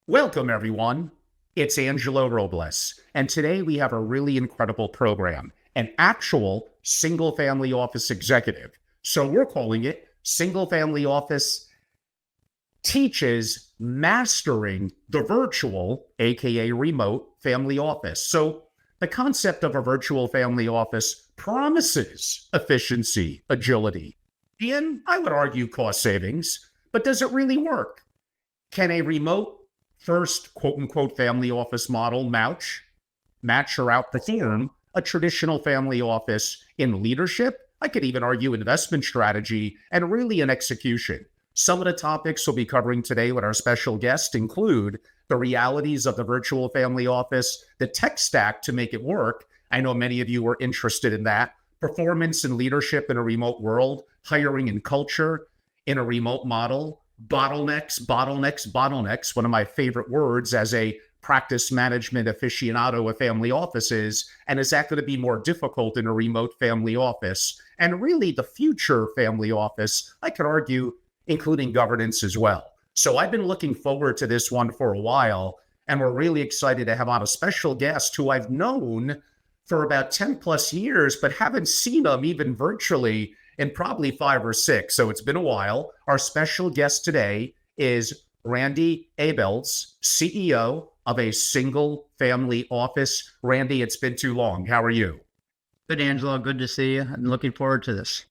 Welcome, everyone. It's Angelo Robles, and today we have a really incredible program, an actual single-family office executive. So we're calling it Single Family Office Teaches Mastering the Virtual, aka Remote Family Office. So the concept of a virtual family office promises efficiency, agility, and I would argue cost savings, but does it really work? Can a remote first quote unquote family office model match or outperform a traditional family office in leadership? I could even argue investment strategy and really in execution. Some of the topics we'll be covering today with our special guest include the realities of the virtual family office, the tech stack to make it work. I know many of you are interested in that. Performance and leadership in a remote world, hiring and culture in a remote model, bottlenecks, one of my favorite words as a practice management aficionado of family offices. And is that going to be more difficult in a remote family office? And really the future family office, I could argue, including governance as well. So I've been looking forward to this one for a while, and we're really excited to have on a special guest who I've known for about 10 plus years, but haven't seen him even virtually in probably 5 or 6. So it's been a while. Our special guest today is Randy Abeles, CEO of a single family office. Randy, it's been too long. How are you? Good, Angelo. Good to see you. I'm looking forward to this.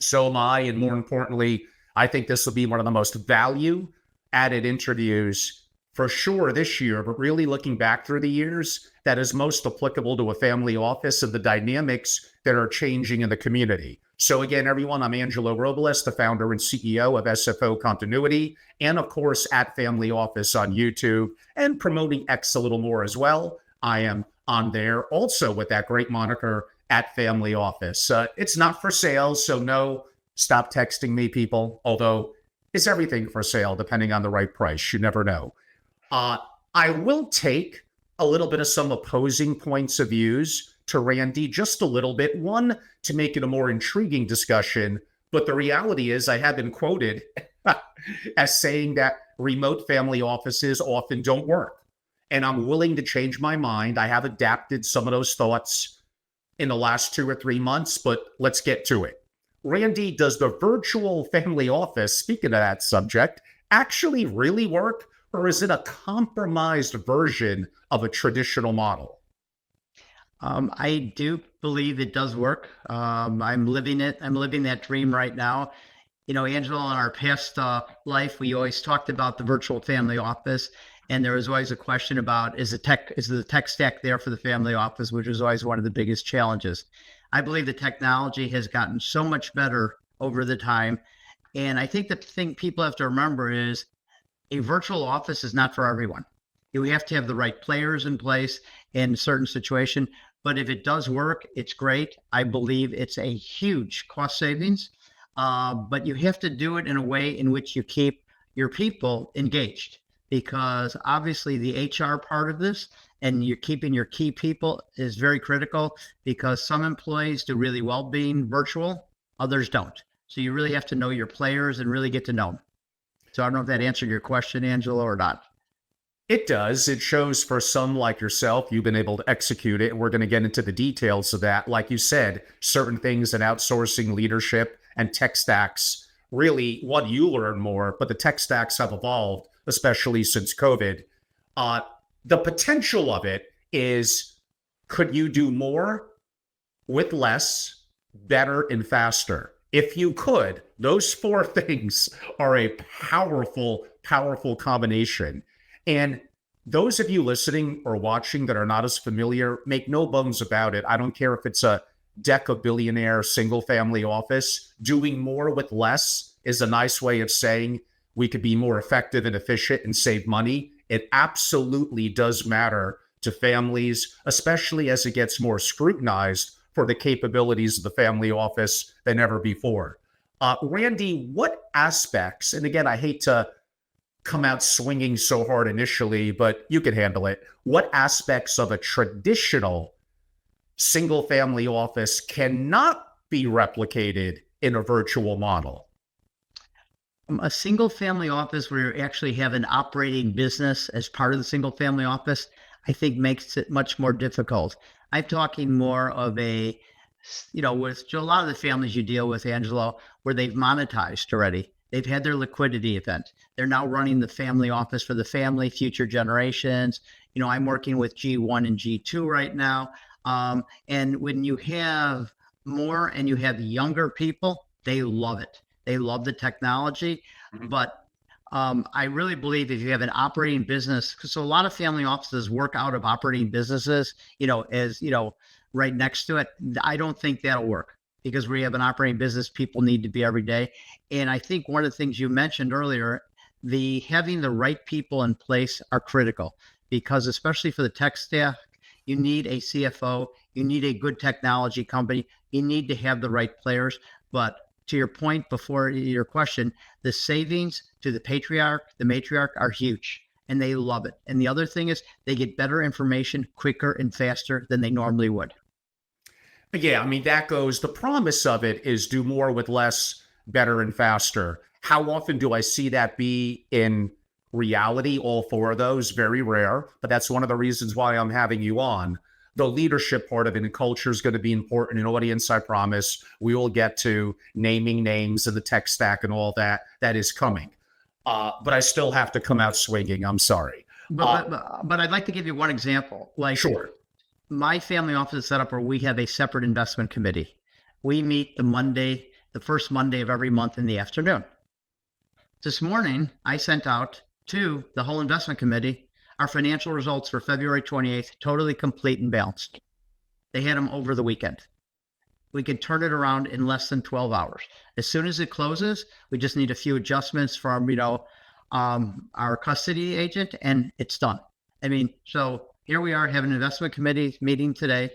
So am I. And more importantly, I think this will be one of the most value added interviews for sure this year, but really looking back through the years, that is most applicable to a family office and the dynamics that are changing in the community. So again, everyone, I'm Angelo Robles, the founder and CEO of SFO Continuity, and of course, at Family Office on YouTube, and promoting X a little more as well. I am on there also with that great moniker at Family Office. It's not for sale, so no, stop texting me, people, although it's everything for sale, depending on the right price. You never know. I will take a little bit of some opposing points of views to Randy, just a little bit. One, to make it a more intriguing discussion. But the reality is I have been quoted as saying that remote family offices often don't work. And I'm willing to change my mind. I have adapted some of those thoughts in the last 2 or 3 months, but let's get to it. Randy, does the virtual family office, speaking of that subject, actually really work? Or is it a compromised version of a traditional model? I do believe it does work. I'm living it. I'm living that dream right now. You know, Angelo, in our past life, we always talked about the virtual family office, and there was always a question about is the tech stack there for the family office, which was always one of the biggest challenges. I believe the technology has gotten so much better over the time, and I think the thing people have to remember is a virtual office is not for everyone. You have to have the right players in place in a certain situation. But if it does work, it's great. I believe it's a huge cost savings. But you have to do it in a way in which you keep your people engaged, because obviously the HR part of this and you're keeping your key people is very critical, because some employees do really well being virtual, others don't. So you really have to know your players and really get to know them. So I don't know if that answered your question, Angelo, or not. It does. It shows for some like yourself, you've been able to execute it. And we're going to get into the details of that. Like you said, certain things in outsourcing leadership and tech stacks, really what you learn more, but the tech stacks have evolved, especially since COVID. The potential of it is, could you do more with less, better, and faster? If you could, those 4 things are a powerful, powerful combination. And those of you listening or watching that are not as familiar, make no bones about it. I don't care if it's a deca-billionaire single family office. Doing more with less is a nice way of saying we could be more effective and efficient and save money. It absolutely does matter to families, especially as it gets more scrutinized for the capabilities of the family office than ever before. Randy, what aspects, and again, I hate to come out swinging so hard initially, but you can handle it. What aspects of a traditional single family office cannot be replicated in a virtual model? A single family office where you actually have an operating business as part of the single family office, I think makes it much more difficult. I'm talking more of with a lot of the families you deal with, Angelo, where they've monetized already. They've had their liquidity event. They're now running the family office for the family, future generations. I'm working with G1 and G2 right now. And when you have more and you have younger people, they love it. They love the technology, but I really believe if you have an operating business, because a lot of family offices work out of operating businesses, right next to it. I don't think that'll work because we have an operating business. People need to be every day, and I think one of the things you mentioned earlier, having the right people in place are critical because especially for the tech staff, you need a CFO, you need a good technology company, you need to have the right players, but to your point before your question, the savings to the matriarch are huge and they love it. And the other thing is they get better information quicker and faster than they normally would. Yeah, I mean, the promise of it is do more with less, better and faster. How often do I see that be in reality? All four of those, very rare, but that's one of the reasons why I'm having you on. The leadership part of it and culture is going to be important in audience, I promise. We will get to naming names and the tech stack and all that. That is coming. But I still have to come out swinging. I'm sorry. But I'd like to give you one example. Sure. My family office is set up where we have a separate investment committee. We meet the first Monday of every month in the afternoon. This morning, I sent out to the whole investment committee our financial results for February 28th, totally complete and balanced. They had them over the weekend. We can turn it around in less than 12 hours. As soon as it closes, we just need a few adjustments from, our custody agent and it's done. I mean, so here we are having an investment committee meeting today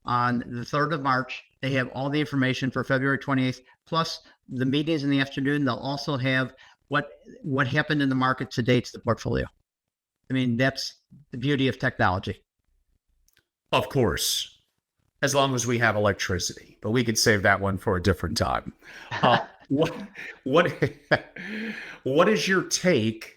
on the 3rd of March. They have all the information for February 28th, plus the meetings in the afternoon. They'll also have what happened in the market to date to the portfolio. I mean, that's the beauty of technology. Of course, as long as we have electricity, but we could save that one for a different time. What what is your take?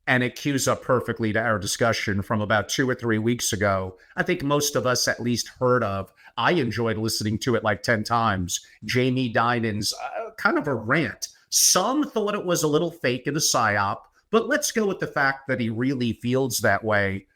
And it cues up perfectly to our discussion from about 2 or 3 weeks ago. I think most of us at least heard of. I enjoyed listening to it like 10 times. Jamie Dinan's kind of a rant. Some thought it was a little fake in a psyop, but let's go with the fact that he really feels that way.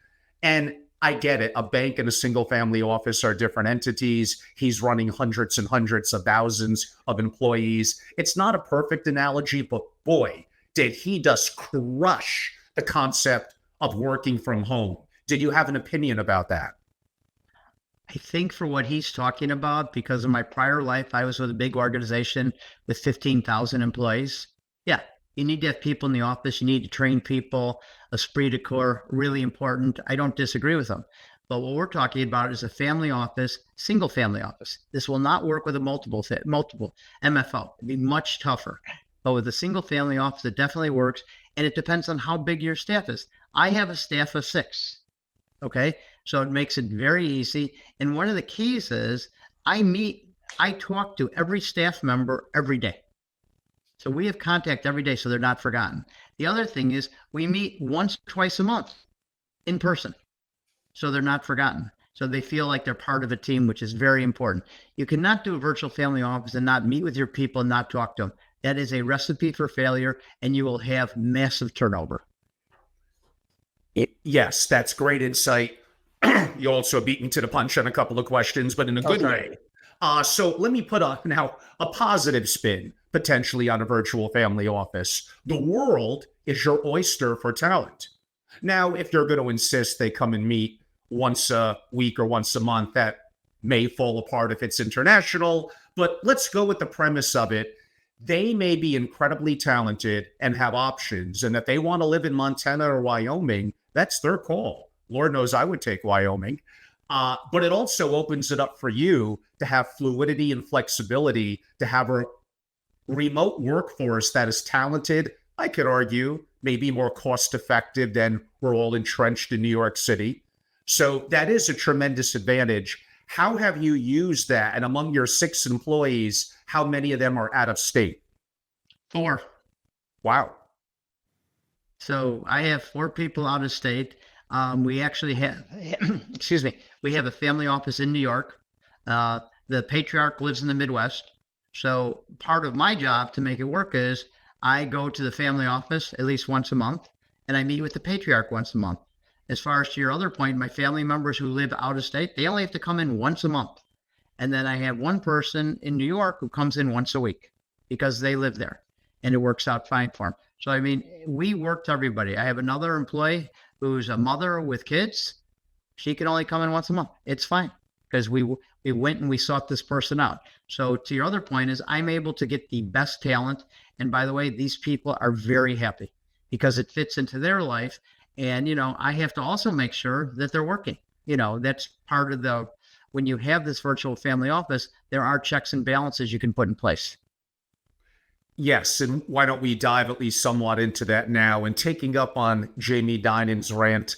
And I get it. A bank and a single family office are different entities. He's running hundreds and hundreds of thousands of employees. It's not a perfect analogy, but boy, did he just crush the concept of working from home. Did you have an opinion about that? I think for what he's talking about, because in my prior life, I was with a big organization with 15,000 employees. Yeah, you need to have people in the office. You need to train people. Esprit de corps, really important. I don't disagree with them. But what we're talking about is a family office, single family office. This will not work with a multiple MFO. It'd be much tougher. But with a single family office, it definitely works. And it depends on how big your staff is. I have a staff of 6. Okay. So it makes it very easy. And one of the keys is I talk to every staff member every day. So we have contact every day so they're not forgotten. The other thing is we meet once, twice a month in person. So they're not forgotten. So they feel like they're part of a team, which is very important. You cannot do a virtual family office and not meet with your people and not talk to them. That is a recipe for failure, and you will have massive turnover. Yes, that's great insight. You also beat me to the punch on a couple of questions, but in a good way. So let me put now a positive spin, potentially, on a virtual family office. The world is your oyster for talent. Now, if you're going to insist they come and meet once a week or once a month, that may fall apart if it's international. But let's go with the premise of it. They may be incredibly talented and have options. And if they want to live in Montana or Wyoming, that's their call. Lord knows I would take Wyoming. But it also opens it up for you to have fluidity and flexibility, to have a remote workforce that is talented. I could argue maybe more cost effective than we're all entrenched in New York City. So that is a tremendous advantage. How have you used that? And among your 6 employees, how many of them are out of state? 4. Wow. So I have 4 people out of state. We actually have, excuse me, we have a family office in New York. The patriarch lives in the Midwest. So part of my job to make it work is I go to the family office at least once a month and I meet with the patriarch once a month. As far as to your other point, my family members who live out of state, they only have to come in once a month. And then I have one person in New York who comes in once a week because they live there and it works out fine for them. So, I mean, we work to everybody. I have another employee who's a mother with kids. She can only come in once a month. It's fine because we went and we sought this person out. So to your other point is I'm able to get the best talent. And by the way, these people are very happy because it fits into their life. And, I have to also make sure that they're working. That's part of when you have this virtual family office, there are checks and balances you can put in place. Yes, and why don't we dive at least somewhat into that now? And taking up on Jamie Dinan's rant,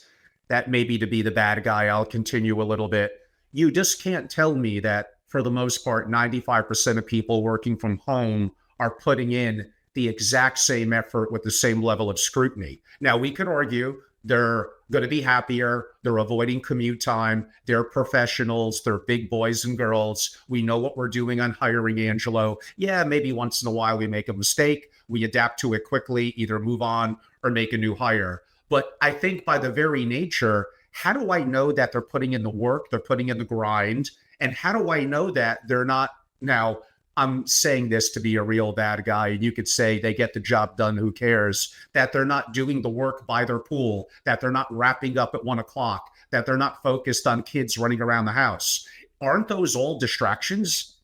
that maybe to be the bad guy, I'll continue a little bit. You just can't tell me that for the most part, 95% of people working from home are putting in the exact same effort with the same level of scrutiny. Now, we could argue they're going to be happier. They're avoiding commute time. They're professionals. They're big boys and girls. We know what we're doing on hiring, Angelo. Yeah, maybe once in a while we make a mistake. We adapt to it quickly, either move on or make a new hire. But I think by the very nature, how do I know that they're putting in the work, they're putting in the grind? And how do I know that they're not now? I'm saying this to be a real bad guy, and you could say they get the job done, who cares, that they're not doing the work by their pool, that they're not wrapping up at 1 o'clock, that they're not focused on kids running around the house. Aren't those all distractions?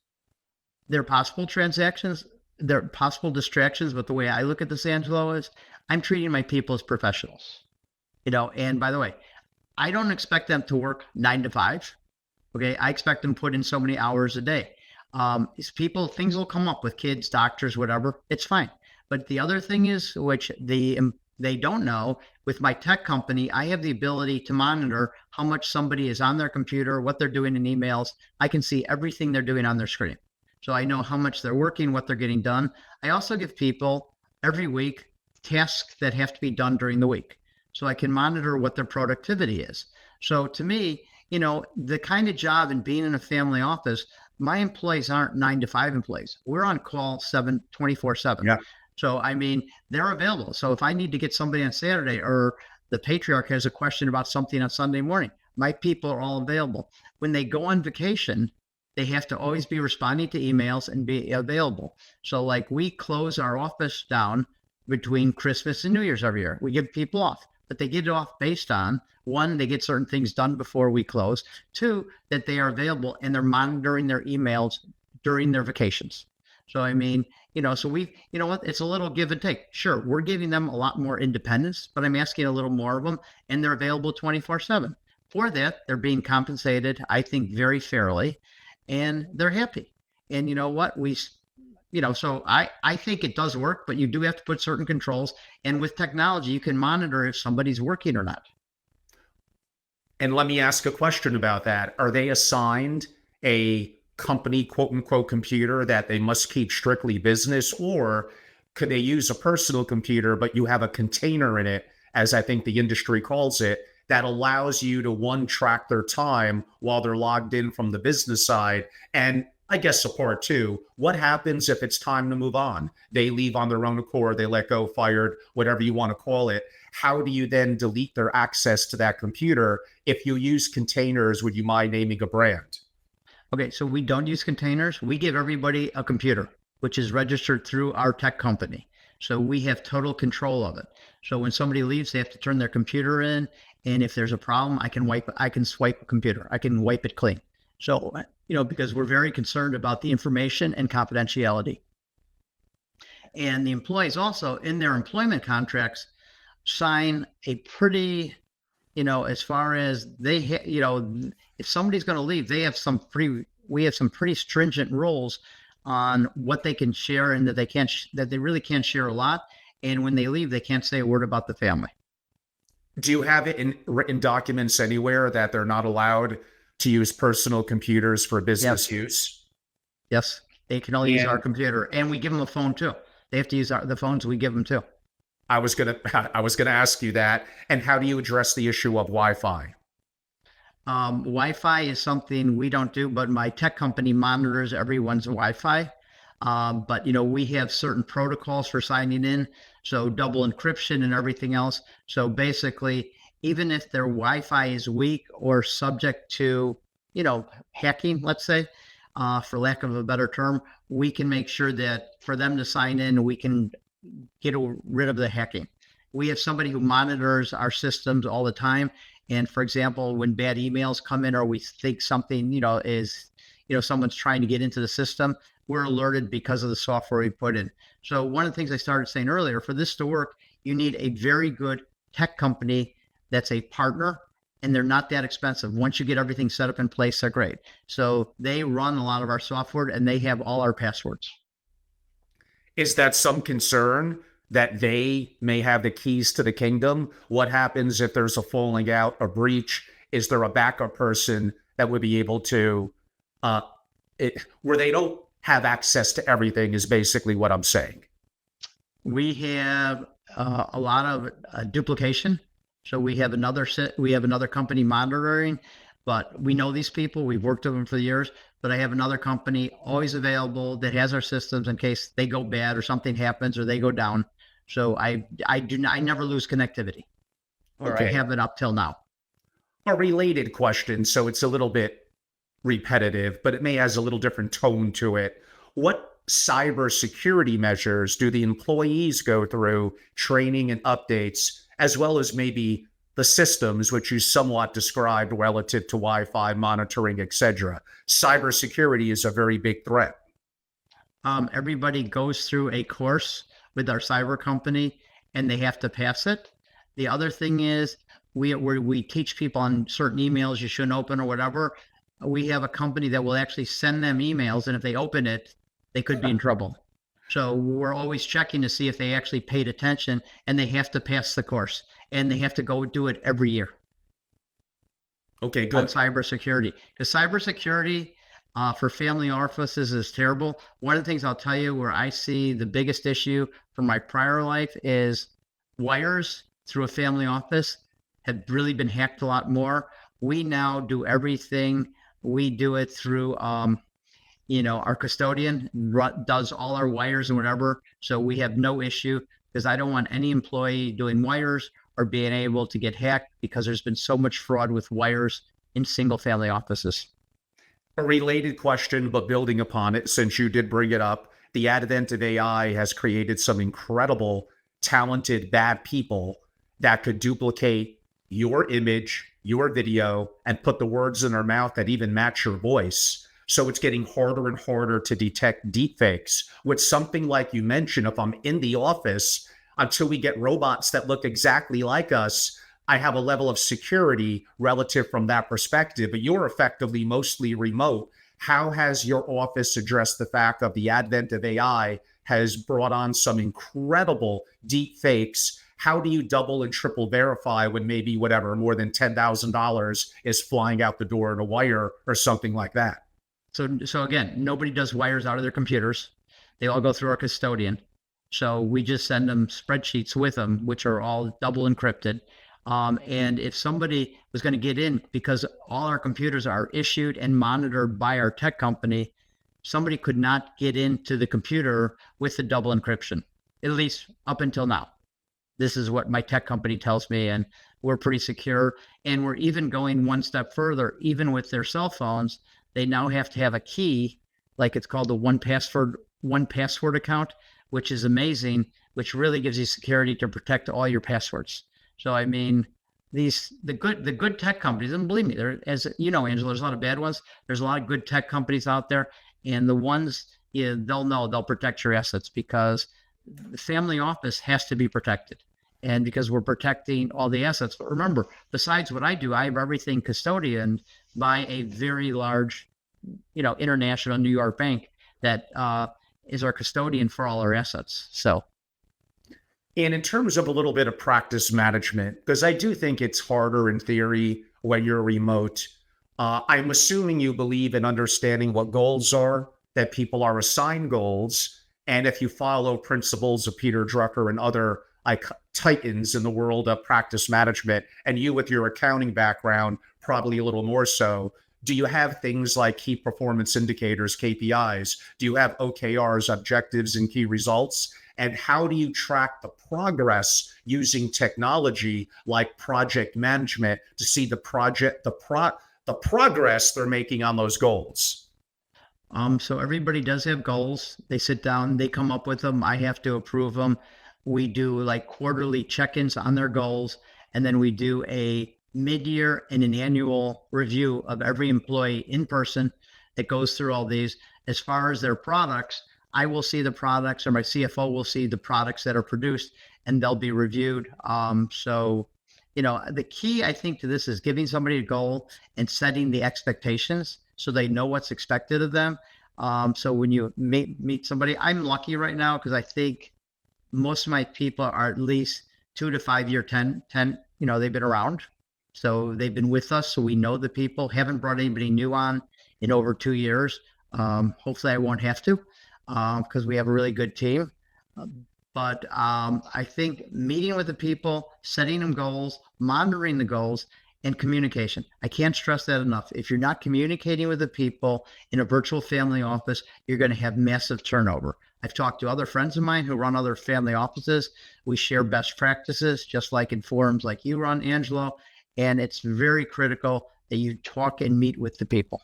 They're possible transactions. They're possible distractions. But the way I look at this, Angelo, is I'm treating my people as professionals. And by the way, I don't expect them to work 9 to 5. Okay. I expect them to put in so many hours a day. These people, things will come up with kids, doctors, whatever. It's fine. But the other thing is, which they don't know, with my tech company, I have the ability to monitor how much somebody is on their computer, what they're doing in emails. I can see everything they're doing on their screen. So I know how much they're working, what they're getting done. I also give people every week tasks that have to be done during the week. So I can monitor what their productivity is. So to me, the kind of job and being in a family office, my employees aren't 9 to 5 employees. We're on call 24/7. Yeah. So, I mean, they're available. So if I need to get somebody on Saturday or the patriarch has a question about something on Sunday morning, my people are all available. When they go on vacation, they have to always be responding to emails and be available. So like we close our office down between Christmas and New Year's every year. We give people off, but they get it off based on, one, they get certain things done before we close. 2, that they are available and they're monitoring their emails during their vacations. So, I mean, so what, it's a little give and take. Sure, we're giving them a lot more independence, but I'm asking a little more of them and they're available 24/7. For that, they're being compensated, I think, very fairly, and they're happy. And you know what? So I think it does work, but you do have to put certain controls. And with technology, you can monitor if somebody's working or not. And let me ask a question about that. Are they assigned a company quote unquote computer that they must keep strictly business, or could they use a personal computer, but you have a container in it, as I think the industry calls it, that allows you to track their time while they're logged in from the business side? And I guess support too. What happens if it's time to move on? They leave on their own accord, they let go, fired, whatever you want to call it. How do you then delete their access to that computer? If you use containers, would you mind naming a brand? Okay, so we don't use containers. We give everybody a computer, which is registered through our tech company. So we have total control of it. So when somebody leaves, they have to turn their computer in. And if there's a problem, I can swipe a computer. I can wipe it clean. So, because we're very concerned about the information and confidentiality. And the employees also in their employment contracts sign a pretty, as far as if somebody's going to leave, we have some pretty stringent rules on what they can share and that they really can't share a lot. And when they leave, they can't say a word about the family. Do you have it in written documents anywhere that they're not allowed to use personal computers for business Yes. use. Yes. They can only use our And computer, and we give them a phone too. They have to use the phones we give them too. I was gonna ask you that. And how do you address the issue of Wi-Fi? Wi-Fi is something we don't do, but my tech company monitors everyone's Wi-Fi. But we have certain protocols for signing in, so double encryption and everything else. So basically, even if their Wi-Fi is weak or subject to, hacking, let's say, for lack of a better term, we can make sure that for them to sign in, we can get rid of the hacking. We have somebody who monitors our systems all the time. And for example, when bad emails come in or we think something, is, someone's trying to get into the system, we're alerted because of the software we put in. So one of the things I started saying earlier, for this to work, you need a very good tech company that's a partner, and they're not that expensive. Once you get everything set up in place, they're great. So they run a lot of our software and they have all our passwords. Is that some concern that they may have the keys to the kingdom? What happens if there's a falling out, a breach? Is there a backup person that would be able to, where they don't have access to everything is basically what I'm saying. We have a lot of duplication. So we have another company monitoring, but we know these people. We've worked with them for years. But I have another company always available that has our systems in case they go bad or something happens or they go down. So I never lose connectivity, or I haven't up till now. A related question, so it's a little bit repetitive, but it may has a little different tone to it. What cybersecurity measures do the employees go through, training and updates, as well as maybe the systems, which you somewhat described relative to Wi-Fi monitoring, etc.? Cybersecurity is a very big threat. Everybody goes through a course with our cyber company, and they have to pass it. The other thing is we teach people on certain emails you shouldn't open or whatever. We have a company that will actually send them emails, and if they open it, they could be in trouble. So we're always checking to see if they actually paid attention, and they have to pass the course, and they have to go do it every year. Okay, good. On cybersecurity. Because cybersecurity for family offices is terrible. One of the things I'll tell you where I see the biggest issue from my prior life is wires through a family office have really been hacked a lot more. We now do everything. We do it through, our custodian does all our wires and whatever. So we have no issue because I don't want any employee doing wires or being able to get hacked because there's been so much fraud with wires in single family offices. A related question, but building upon it, since you did bring it up, the advent of AI has created some incredible, talented, bad people that could duplicate your image, your video, and put the words in their mouth that even match your voice. So it's getting harder and harder to detect deepfakes. With something like you mentioned, if I'm in the office, until we get robots that look exactly like us, I have a level of security relative from that perspective, but you're effectively mostly remote. How has your office addressed the fact of the advent of AI has brought on some incredible deep fakes? How do you double and triple verify when maybe whatever, more than $10,000 is flying out the door in a wire or something like that? So again, nobody does wires out of their computers. They all go through our custodian. So we just send them spreadsheets with them, which are all double encrypted. And if somebody was going to get in, because all our computers are issued and monitored by our tech company, somebody could not get into the computer with the double encryption, at least up until now. This is what my tech company tells me, and we're pretty secure. And we're even going one step further. Even with their cell phones, they now have to have a key, like it's called the one password account, which is amazing, which really gives you security to protect all your passwords. So I mean, the good tech companies, and believe me, there, as you know, Angela, there's a lot of bad ones. There's a lot of good tech companies out there, and the ones they'll protect your assets because the family office has to be protected, and because we're protecting all the assets. But remember, besides what I do, I have everything custodianed by a very large, international New York bank that is our custodian for all our assets. So. And in terms of a little bit of practice management, because I do think it's harder in theory when you're remote, I'm assuming you believe in understanding what goals are, that people are assigned goals. And if you follow principles of Peter Drucker and other like titans in the world of practice management, and you with your accounting background, probably a little more so, do you have things like key performance indicators, KPIs? Do you have OKRs, objectives, and key results? And how do you track the progress using technology like project management to see the progress they're making on those goals? So everybody does have goals. They sit down, they come up with them. I have to approve them. We do like quarterly check-ins on their goals, and then we do a mid-year and an annual review of every employee in person that goes through all these. As far as their products, I will see the products, or my CFO will see the products that are produced, and they'll be reviewed. The key I think to this is giving somebody a goal and setting the expectations so they know what's expected of them. So when you meet somebody, I'm lucky right now because I think most of my people are at least 2 to 5 year, 10, they've been around. So they've been with us. So we know the people, haven't brought anybody new on in over 2 years. Hopefully I won't have to because we have a really good team. But I think meeting with the people, setting them goals, monitoring the goals, and communication. I can't stress that enough. If you're not communicating with the people in a virtual family office, you're going to have massive turnover. I've talked to other friends of mine who run other family offices. We share best practices, just like in forums like you run, Angelo. And it's very critical that you talk and meet with the people.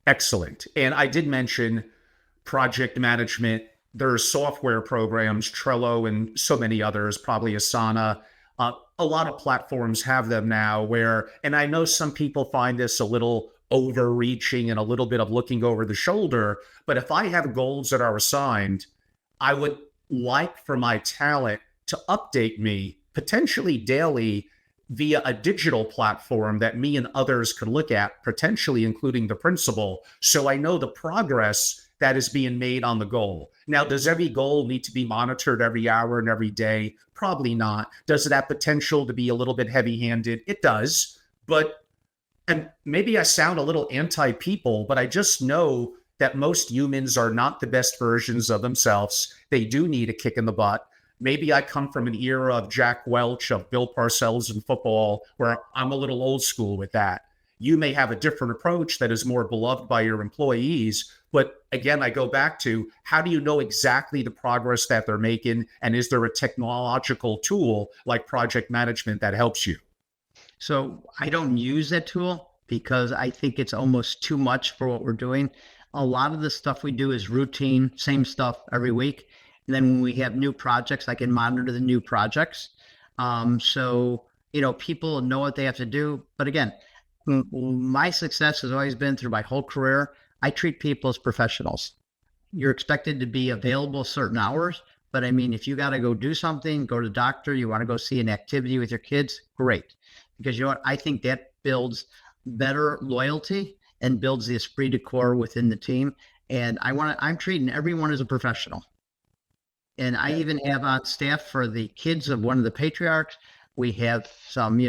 Excellent. And I did mention project management. There are software programs, Trello and so many others, probably Asana. A lot of platforms have them now where, and I know some people find this a little overreaching and a little bit of looking over the shoulder, but if I have goals that are assigned, I would like for my talent to update me potentially daily via a digital platform that me and others could look at, potentially including the principal, so I know the progress that is being made on the goal. Now, does every goal need to be monitored every hour and every day? Probably not. Does it have potential to be a little bit heavy-handed? It does. And maybe I sound a little anti-people, but I just know that most humans are not the best versions of themselves. They do need a kick in the butt. Maybe I come from an era of Jack Welch, of Bill Parcells in football, where I'm a little old school with that. You may have a different approach that is more beloved by your employees. But again, I go back to, how do you know exactly the progress that they're making? And is there a technological tool like project management that helps you? So I don't use that tool because I think it's almost too much for what we're doing. A lot of the stuff we do is routine, same stuff every week. And then when we have new projects, I can monitor the new projects. People know what they have to do. But again, my success has always been through my whole career. I treat people as professionals. You're expected to be available certain hours, but I mean, if you got to go do something, go to the doctor, you want to go see an activity with your kids, great. Because you know what? I think that builds better loyalty and builds the esprit de corps within the team. And I'm treating everyone as a professional. And I even have on staff for the kids of one of the patriarchs. We have some,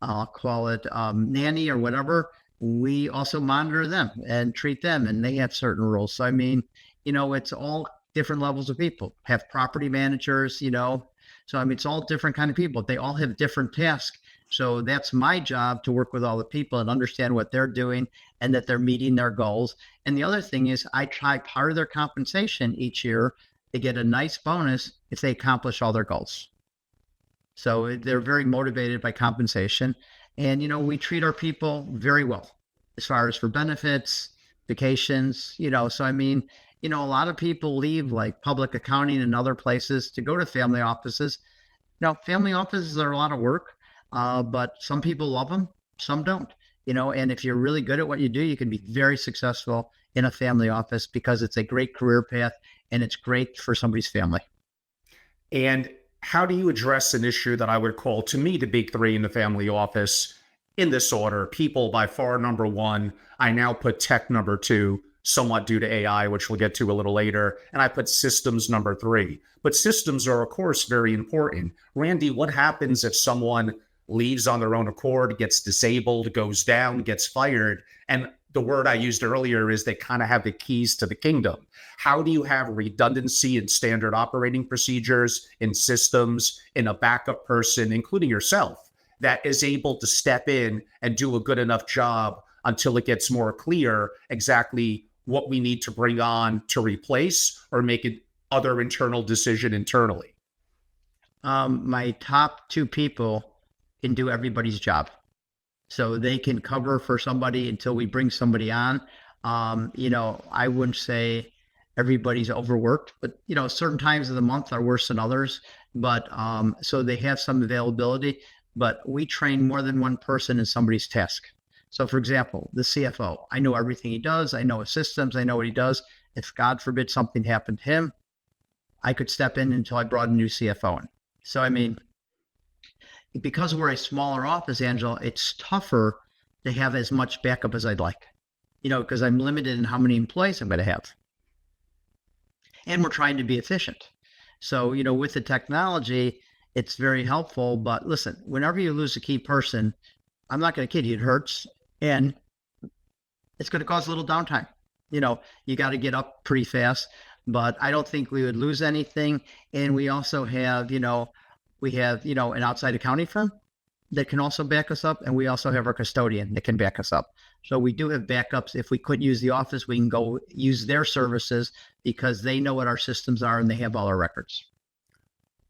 I'll call it nanny or whatever. We also monitor them and treat them, and they have certain rules. So, I mean, it's all different levels of people. Have property managers, So, I mean, it's all different kind of people. They all have different tasks. So that's my job, to work with all the people and understand what they're doing and that they're meeting their goals. And the other thing is, I try part of their compensation each year to get a nice bonus if they accomplish all their goals. So they're very motivated by compensation. And, we treat our people very well as far as for benefits, vacations, So, I mean, a lot of people leave like public accounting and other places to go to family offices. Now, family offices are a lot of work, but some people love them, some don't, and if you're really good at what you do, you can be very successful in a family office because it's a great career path and it's great for somebody's family. And how do you address an issue that I would call, to me, the big three in the family office in this order? People by far number one. I now put tech number two, somewhat due to AI, which we'll get to a little later. And I put systems number three. But systems are, of course, very important. Randy, what happens if someone leaves on their own accord, gets disabled, goes down, gets fired. And the word I used earlier is they kind of have the keys to the kingdom. How do you have redundancy in standard operating procedures, in systems, in a backup person, including yourself, that is able to step in and do a good enough job until it gets more clear exactly what we need to bring on to replace or make an other internal decision internally? My top two people can do everybody's job. So they can cover for somebody until we bring somebody on. I wouldn't say everybody's overworked, but certain times of the month are worse than others. But so they have some availability, but we train more than one person in somebody's task. So for example, the CFO, I know everything he does. I know his systems. I know what he does. If God forbid something happened to him, I could step in until I brought a new CFO in. So, because we're a smaller office, Angela, it's tougher to have as much backup as I'd like, because I'm limited in how many employees I'm going to have. And we're trying to be efficient. So, with the technology, it's very helpful. But listen, whenever you lose a key person, I'm not going to kid you, it hurts. And it's going to cause a little downtime. You got to get up pretty fast. But I don't think we would lose anything. And we also have, an outside accounting firm that can also back us up. And we also have our custodian that can back us up. So we do have backups. If we couldn't use the office, we can go use their services because they know what our systems are and they have all our records.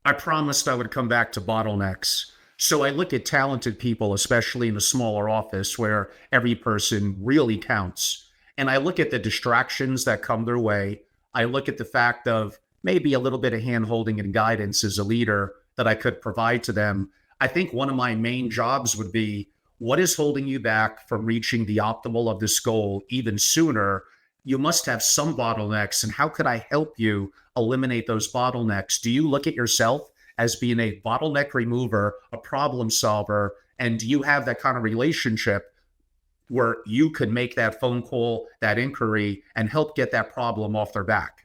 I promised I would come back to bottlenecks. So I look at talented people, especially in a smaller office where every person really counts. And I look at the distractions that come their way. I look at the fact of maybe a little bit of hand-holding and guidance as a leader that I could provide to them. I think one of my main jobs would be, what is holding you back from reaching the optimal of this goal even sooner? You must have some bottlenecks, and how could I help you eliminate those bottlenecks? Do you look at yourself as being a bottleneck remover, a problem solver, and do you have that kind of relationship where you could make that phone call, that inquiry, and help get that problem off their back?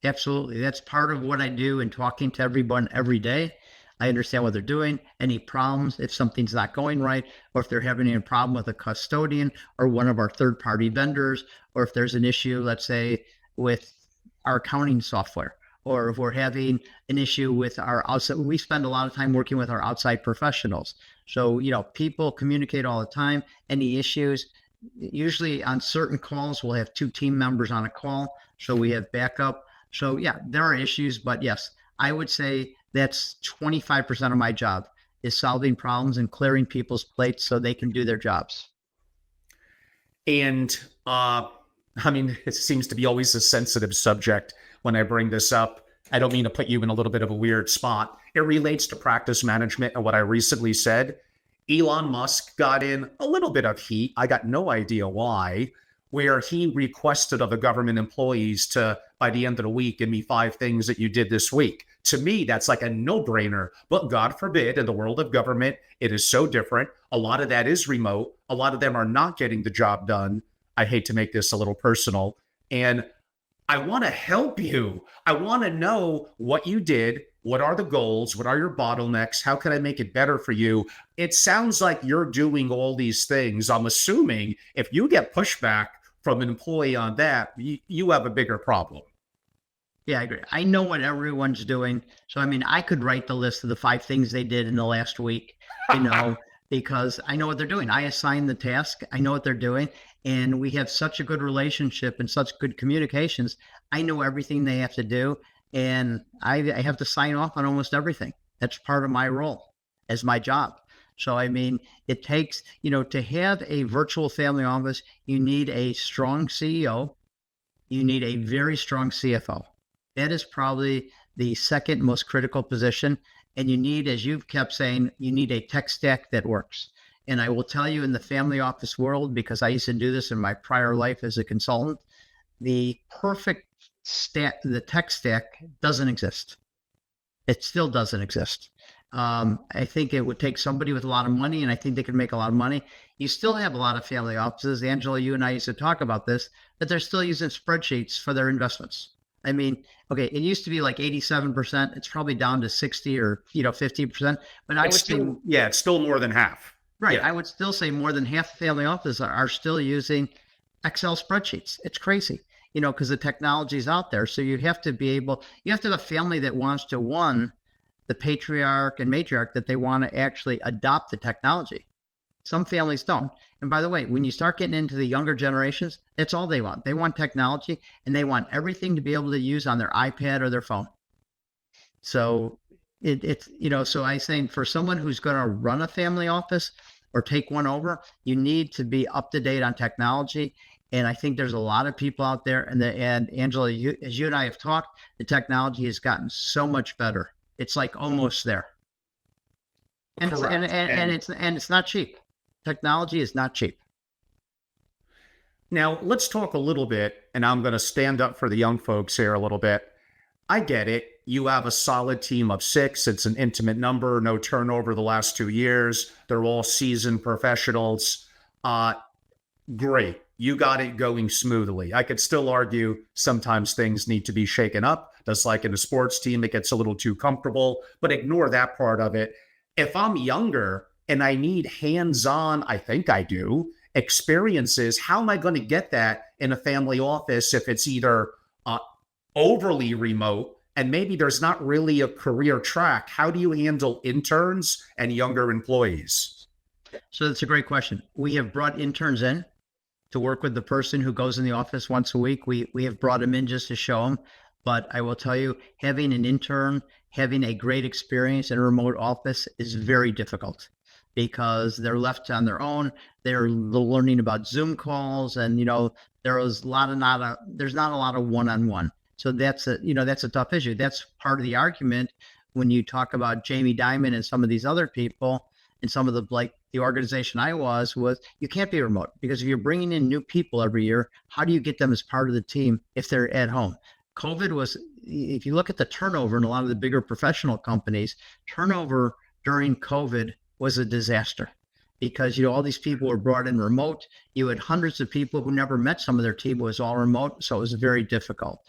Absolutely. That's part of what I do in talking to everyone every day. I understand what they're doing, any problems, if something's not going right, or if they're having a problem with a custodian or one of our third-party vendors, or if there's an issue, let's say, with our accounting software, or if we're having an issue with our outside. We spend a lot of time working with our outside professionals. So, people communicate all the time. Any issues, usually on certain calls, we'll have two team members on a call. So we have backup. So yeah, there are issues, but yes, I would say that's 25% of my job is solving problems and clearing people's plates so they can do their jobs. And it seems to be always a sensitive subject when I bring this up. I don't mean to put you in a little bit of a weird spot. It relates to practice management and what I recently said. Elon Musk got in a little bit of heat. I got no idea why, where he requested of the government employees to, by the end of the week, give me 5 things that you did this week. To me, that's like a no-brainer. But God forbid, in the world of government, it is so different. A lot of that is remote. A lot of them are not getting the job done. I hate to make this a little personal. And I want to help you. I want to know what you did. What are the goals? What are your bottlenecks? How can I make it better for you? It sounds like you're doing all these things. I'm assuming if you get pushback from an employee on that, you have a bigger problem. Yeah, I agree. I know what everyone's doing. So, I could write the list of the 5 things they did in the last week, because I know what they're doing. I assign the task. I know what they're doing. And we have such a good relationship and such good communications. I know everything they have to do. And I have to sign off on almost everything. That's part of my role as my job. So, it takes, to have a virtual family office, you need a strong CEO. You need a very strong CFO. That is probably the second most critical position. And you need, as you've kept saying, you need a tech stack that works. And I will tell you, in the family office world, because I used to do this in my prior life as a consultant, the perfect the tech stack doesn't exist. It still doesn't exist. I think it would take somebody with a lot of money, and I think they could make a lot of money. You still have a lot of family offices. Angela, you and I used to talk about this, that they're still using spreadsheets for their investments. I mean, okay, it used to be like 87%. It's probably down to 60 or 50%. But I It's would say, still, yeah, it's still more than half. right, Yeah. I would still say more than half the family offices are still using Excel spreadsheets. It's crazy, because the technology is out there. So you have to have a family that wants to, one, the patriarch and matriarch, that they want to actually adopt the technology. Some families don't. And by the way, when you start getting into the younger generations, that's all they want. They want technology, and they want everything to be able to use on their iPad or their phone. So so I think for someone who's going to run a family office or take one over, you need to be up to date on technology. And I think there's a lot of people out there, and Angela, as you and I have talked, the technology has gotten so much better. It's like almost there. And Correct. it's not cheap. Technology is not cheap. Now, let's talk a little bit, and I'm going to stand up for the young folks here a little bit. I get it. You have a solid team of 6. It's an intimate number, no turnover the last 2 years. They're all seasoned professionals. Great. You got it going smoothly. I could still argue sometimes things need to be shaken up. Just like in a sports team, it gets a little too comfortable, but ignore that part of it. If I'm younger and I need hands-on, I think I do, experiences, how am I going to get that in a family office if it's either overly remote and maybe there's not really a career track? How do you handle interns and younger employees? So that's a great question. We have brought interns in to work with the person who goes in the office once a week. We have brought them in just to show them. But I will tell you, having an intern, having a great experience in a remote office is very difficult, because they're left on their own. They're learning about Zoom calls, and there's not a lot of one-on-one. So that's a tough issue. That's part of the argument when you talk about Jamie Dimon and some of these other people, and some of the organization I was you can't be remote, because if you're bringing in new people every year, how do you get them as part of the team if they're at home? If you look at the turnover in a lot of the bigger professional companies, turnover during COVID was a disaster, because all these people were brought in remote. You had hundreds of people who never met some of their team. It was all remote, so it was very difficult.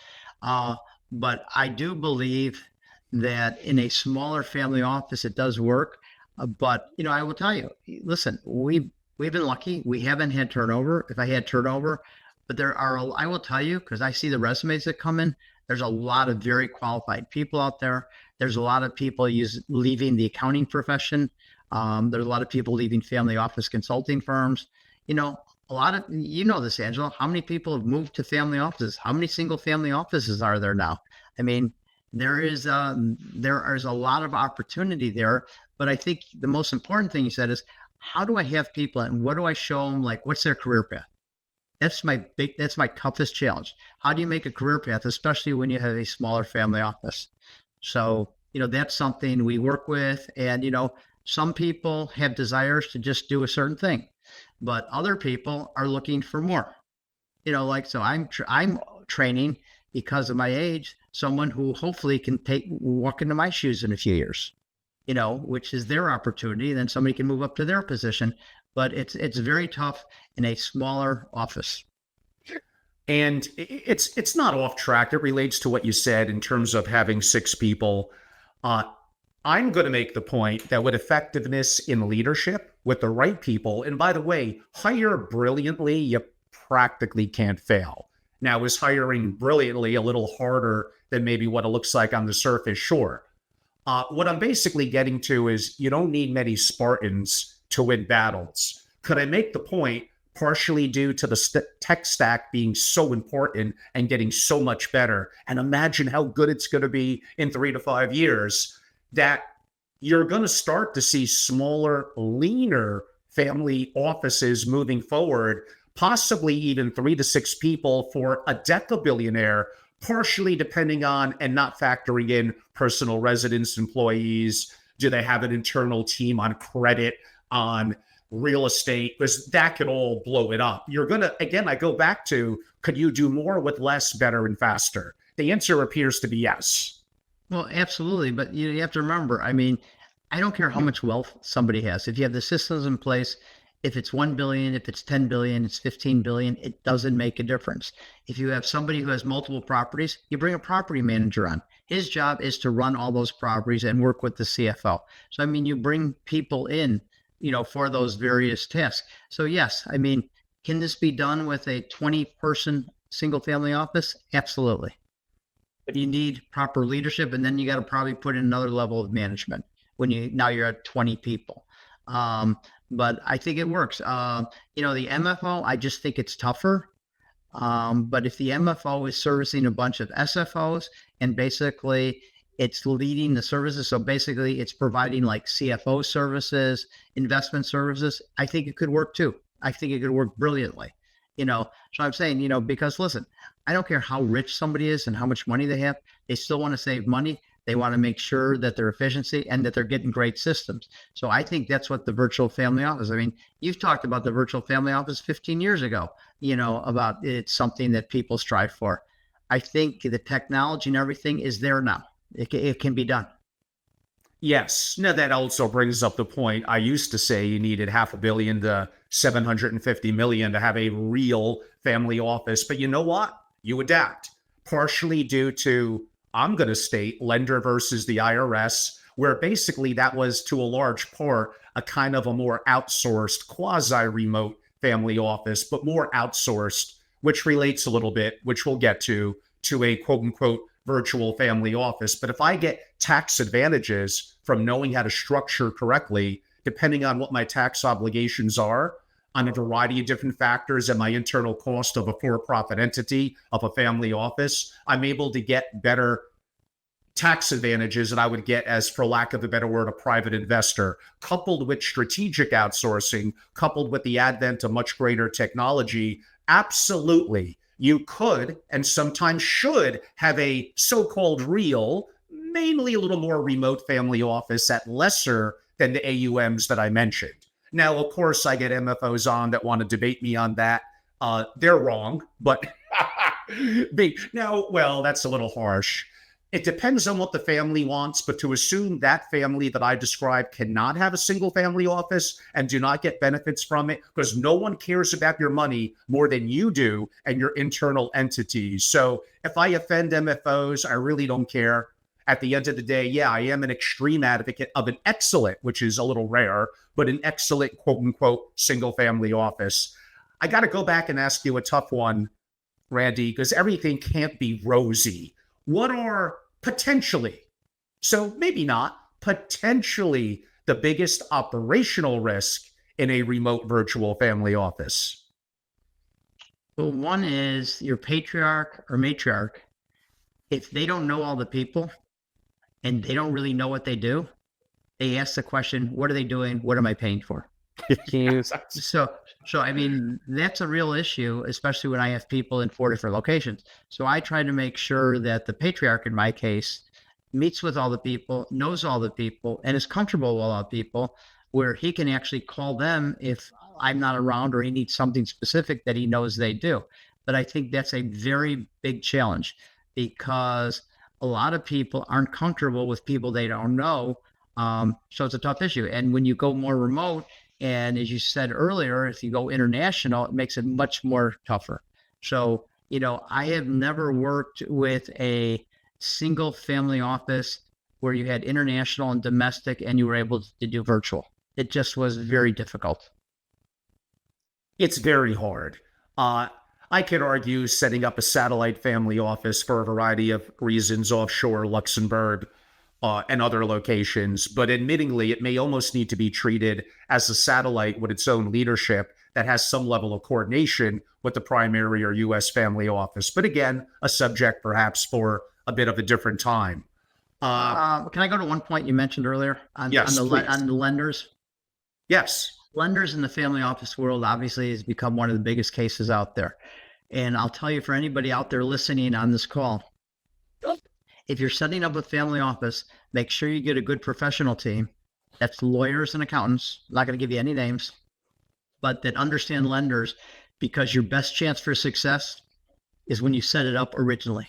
But I do believe that in a smaller family office, it does work. But I will tell you, listen, we've been lucky. We haven't had turnover. If I had turnover, but I will tell you, because I see the resumes that come in, there's a lot of very qualified people out there. There's a lot of people leaving the accounting profession. There's a lot of people leaving family office consulting firms. A lot of, this, Angela, how many people have moved to family offices? How many single family offices are there now? I mean, there is a lot of opportunity there. But I think the most important thing you said is, how do I have people and what do I show them? Like, what's their career path? That's my toughest challenge. How do you make a career path, especially when you have a smaller family office? So, that's something we work with. And, some people have desires to just do a certain thing, but other people are looking for more. So I'm training, because of my age, someone who hopefully can walk into my shoes in a few years, which is their opportunity. Then somebody can move up to their position. But it's very tough in a smaller office. And it's not off track. It relates to what you said in terms of having 6 people. I'm going to make the point that with effectiveness in leadership, with the right people, and by the way, hire brilliantly, you practically can't fail. Now, is hiring brilliantly a little harder than maybe what it looks like on the surface? Sure. What I'm basically getting to is you don't need many Spartans to win battles. Could I make the point, partially due to the tech stack being so important and getting so much better, and imagine how good it's going to be in 3 to 5 years, that you're going to start to see smaller, leaner family offices moving forward, possibly even 3 to 6 people for a decabillionaire, partially depending on and not factoring in personal residence employees. Do they have an internal team on credit, on real estate? Because that could all blow it up. You're going to, again, I go back to, could you do more with less, better, and faster? The answer appears to be yes. Well, absolutely. But you have to remember, I mean, I don't care how much wealth somebody has. If you have the systems in place If it's 1 billion, if it's 10 billion, it's 15 billion, it doesn't make a difference. If you have somebody who has multiple properties, you bring a property manager on. His job is to run all those properties and work with the CFO. So, I mean, you bring people in, for those various tasks. So, yes, I mean, can this be done with a 20-person single family office? Absolutely. But you need proper leadership, and then you got to probably put in another level of management when you're at 20 people. But I think it works. The MFO, I just think it's tougher. But if the MFO is servicing a bunch of SFOs and basically it's leading the services, so basically it's providing like CFO services, investment services, I think it could work too. I think it could work brilliantly. So I'm saying, because listen, I don't care how rich somebody is and how much money they have, they still want to save money. They want to make sure that their efficiency and that they're getting great systems. So I think that's what the virtual family office, I mean, you've talked about the virtual family office 15 years ago, about it's something that people strive for. I think the technology and everything is there now. It can be done. Yes. Now, that also brings up the point. I used to say you needed $500 million to $750 million to have a real family office. But you know what? You adapt, partially due to, I'm going to state, lender versus the IRS, where basically that was, to a large part, a kind of a more outsourced, quasi-remote family office, but more outsourced, which relates a little bit, which we'll get to a quote-unquote virtual family office. But if I get tax advantages from knowing how to structure correctly, depending on what my tax obligations are, on a variety of different factors and my internal cost of a for-profit entity, of a family office, I'm able to get better tax advantages than I would get as, for lack of a better word, a private investor, coupled with strategic outsourcing, coupled with the advent of much greater technology. Absolutely, you could and sometimes should have a so-called real, mainly a little more remote family office at lesser than the AUMs that I mentioned. Now, of course, I get MFOs on that want to debate me on that. They're wrong, but that's a little harsh. It depends on what the family wants, but to assume that family that I described cannot have a single family office and do not get benefits from it, because no one cares about your money more than you do and your internal entities. So if I offend MFOs, I really don't care. At the end of the day, yeah, I am an extreme advocate of an excellent, which is a little rare, but an excellent quote unquote single family office. I got to go back and ask you a tough one, Randy, because everything can't be rosy. What are potentially, so maybe not, potentially the biggest operational risk in a remote virtual family office? Well, one is your patriarch or matriarch. If they don't know all the people and they don't really know what they do, they ask the question, what are they doing? What am I paying for? So I mean, that's a real issue, especially when I have people in 4 different locations. So I try to make sure that the patriarch, in my case, meets with all the people, knows all the people, and is comfortable with all the people, where he can actually call them if I'm not around or he needs something specific that he knows they do. But I think that's a very big challenge because a lot of people aren't comfortable with people they don't know. So it's a tough issue. And when you go more remote, and as you said earlier, if you go international, it makes it much more tougher. So, I have never worked with a single family office where you had international and domestic and you were able to do virtual. It just was very difficult. It's very hard. I could argue setting up a satellite family office for a variety of reasons offshore, Luxembourg, and other locations, but admittingly, it may almost need to be treated as a satellite with its own leadership that has some level of coordination with the primary or U.S. family office. But again, a subject perhaps for a bit of a different time. Can I go to one point you mentioned earlier on the lenders? Yes. Lenders in the family office world obviously has become one of the biggest cases out there. And I'll tell you, for anybody out there listening on this call, if you're setting up a family office, make sure you get a good professional team. That's lawyers and accountants. I'm not going to give you any names, but that understand lenders, because your best chance for success is when you set it up originally.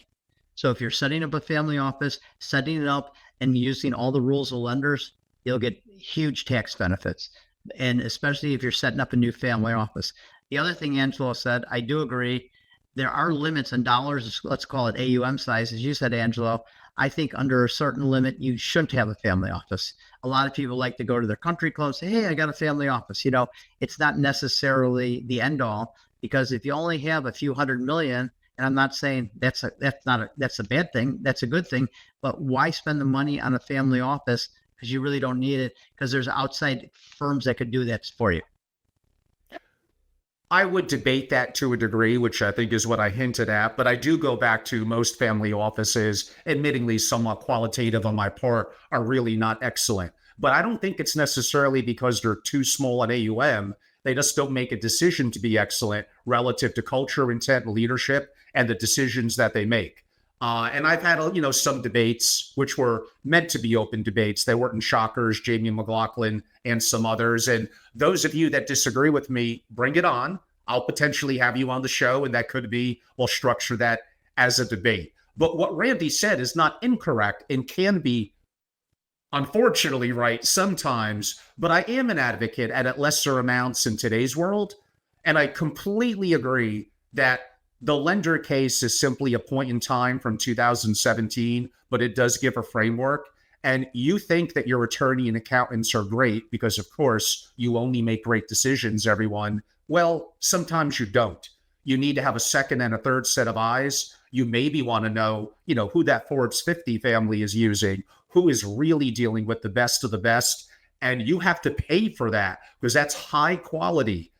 So if you're setting up a family office, setting it up and using all the rules of lenders, you'll get huge tax benefits. and especially if you're setting up a new family office. The other thing Angelo said, I do agree. There are limits in dollars, let's call it AUM size, as you said, Angelo. I think under a certain limit, you shouldn't have a family office. A lot of people like to go to their country club and say, hey, I got a family office. It's not necessarily the end all, because if you only have a few hundred million, and I'm not saying that's a bad thing, that's a good thing, but why spend the money on a family office? Because you really don't need it, because there's outside firms that could do that for you. I would debate that to a degree, which I think is what I hinted at, but I do go back to most family offices, admittingly somewhat qualitative on my part, are really not excellent. But I don't think it's necessarily because they're too small at AUM. They just don't make a decision to be excellent relative to culture, intent, leadership, and the decisions that they make. And I've had, some debates which were meant to be open debates. They weren't shockers, Jamie McLaughlin and some others. And those of you that disagree with me, bring it on. I'll potentially have you on the show, and that could be, we'll structure that as a debate. But what Randy said is not incorrect and can be, unfortunately, right sometimes. But I am an advocate at lesser amounts in today's world. And I completely agree that the lender case is simply a point in time from 2017, but it does give a framework. And you think that your attorney and accountants are great because, of course, you only make great decisions, everyone. Well, sometimes you don't. You need to have a second and a third set of eyes. You maybe want to know, who that Forbes 50 family is using, who is really dealing with the best of the best. And you have to pay for that because that's high quality.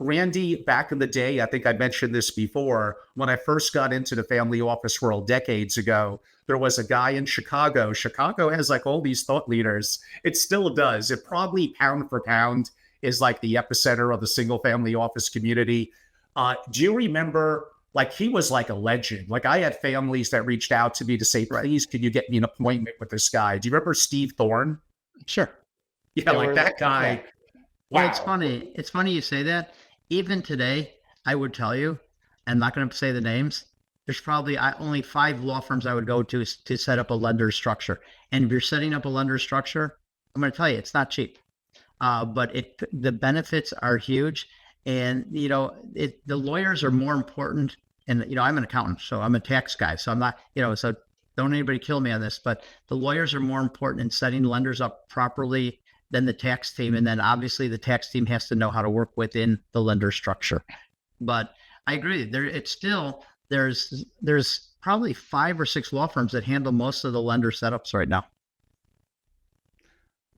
Randy, back in the day, I think I mentioned this before, when I first got into the family office world decades ago, there was a guy in Chicago. Chicago has like all these thought leaders. It still does. It probably pound for pound is like the epicenter of the single family office community. Do you remember, like he was like a legend. Like I had families that reached out to me to say, please, could you get me an appointment with this guy? Do you remember Steve Thorne? Sure. Yeah, like that guy. Yeah. Wow. Well, it's funny you say that. Even today, I would tell you, I'm not going to say the names. There's probably only 5 law firms I would go to set up a lender structure. And if you're setting up a lender structure, I'm going to tell you, it's not cheap. But the benefits are huge. And, the lawyers are more important. And, I'm an accountant, so I'm a tax guy. So I'm not, so don't anybody kill me on this. But the lawyers are more important in setting lenders up properly than the tax team. And then obviously the tax team has to know how to work within the lender structure. But I agree. There's probably 5 or 6 law firms that handle most of the lender setups right now.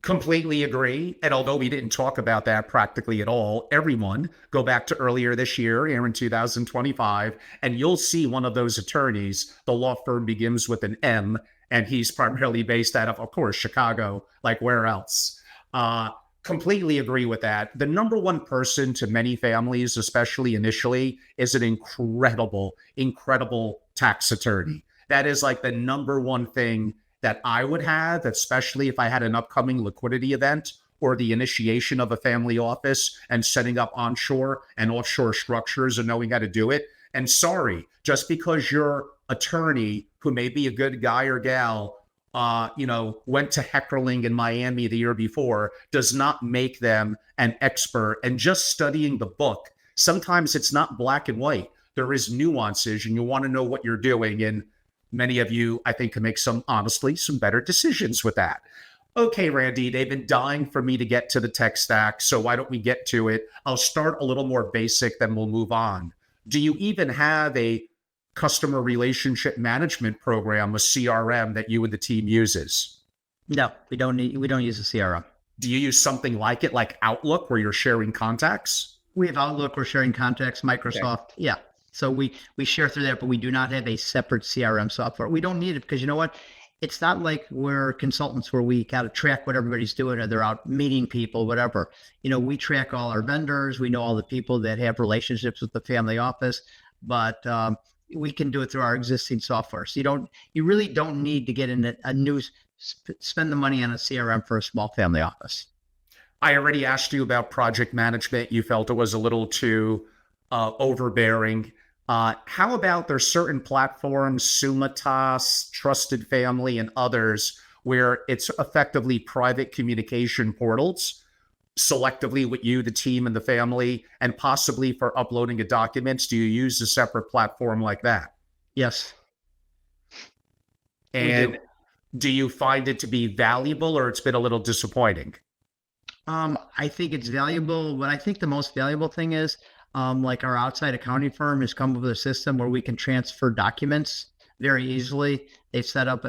Completely agree. And although we didn't talk about that practically at all, everyone go back to earlier this year, here in 2025, and you'll see one of those attorneys. The law firm begins with an M, and he's primarily based out of course, Chicago, like where else? Completely agree with that. The number one person to many families, especially initially, is an incredible tax attorney. That is like the number one thing that I would have, especially if I had an upcoming liquidity event or the initiation of a family office and setting up onshore and offshore structures and knowing how to do it. And sorry, just because your attorney, who may be a good guy or gal, went to Heckerling in Miami the year before, does not make them an expert. And just studying the book, sometimes it's not black and white. There is nuances, and you want to know what you're doing. And many of you, I think, can make some better decisions with that. Okay, Randy, they've been dying for me to get to the tech stack, so why don't we get to it? I'll start a little more basic, then we'll move on. Do you even have a customer relationship management program, a CRM that you and the team uses? No, we don't use a CRM. Do you use something like it, like Outlook, where you're sharing contacts? We have Outlook, we're sharing contacts, Microsoft. Okay. Yeah. So we share through that, but we do not have a separate CRM software. We don't need it because you know what? It's not like we're consultants where we got to track what everybody's doing or they're out meeting people, whatever. We track all our vendors. We know all the people that have relationships with the family office, but we can do it through our existing software. So you really don't need to get in spend the money on a CRM for a small family office. I already asked you about project management. You felt it was a little too overbearing. How about there's certain platforms, Sumitas, Trusted Family, and others, where it's effectively private communication portals selectively with you, the team, and the family? And possibly for uploading of documents, do you use a separate platform like that? Yes, we do. And do you find it to be valuable, or it's been a little disappointing? I think it's valuable. What I think the most valuable thing is, like our outside accounting firm has come up with a system where we can transfer documents very easily. They've set up,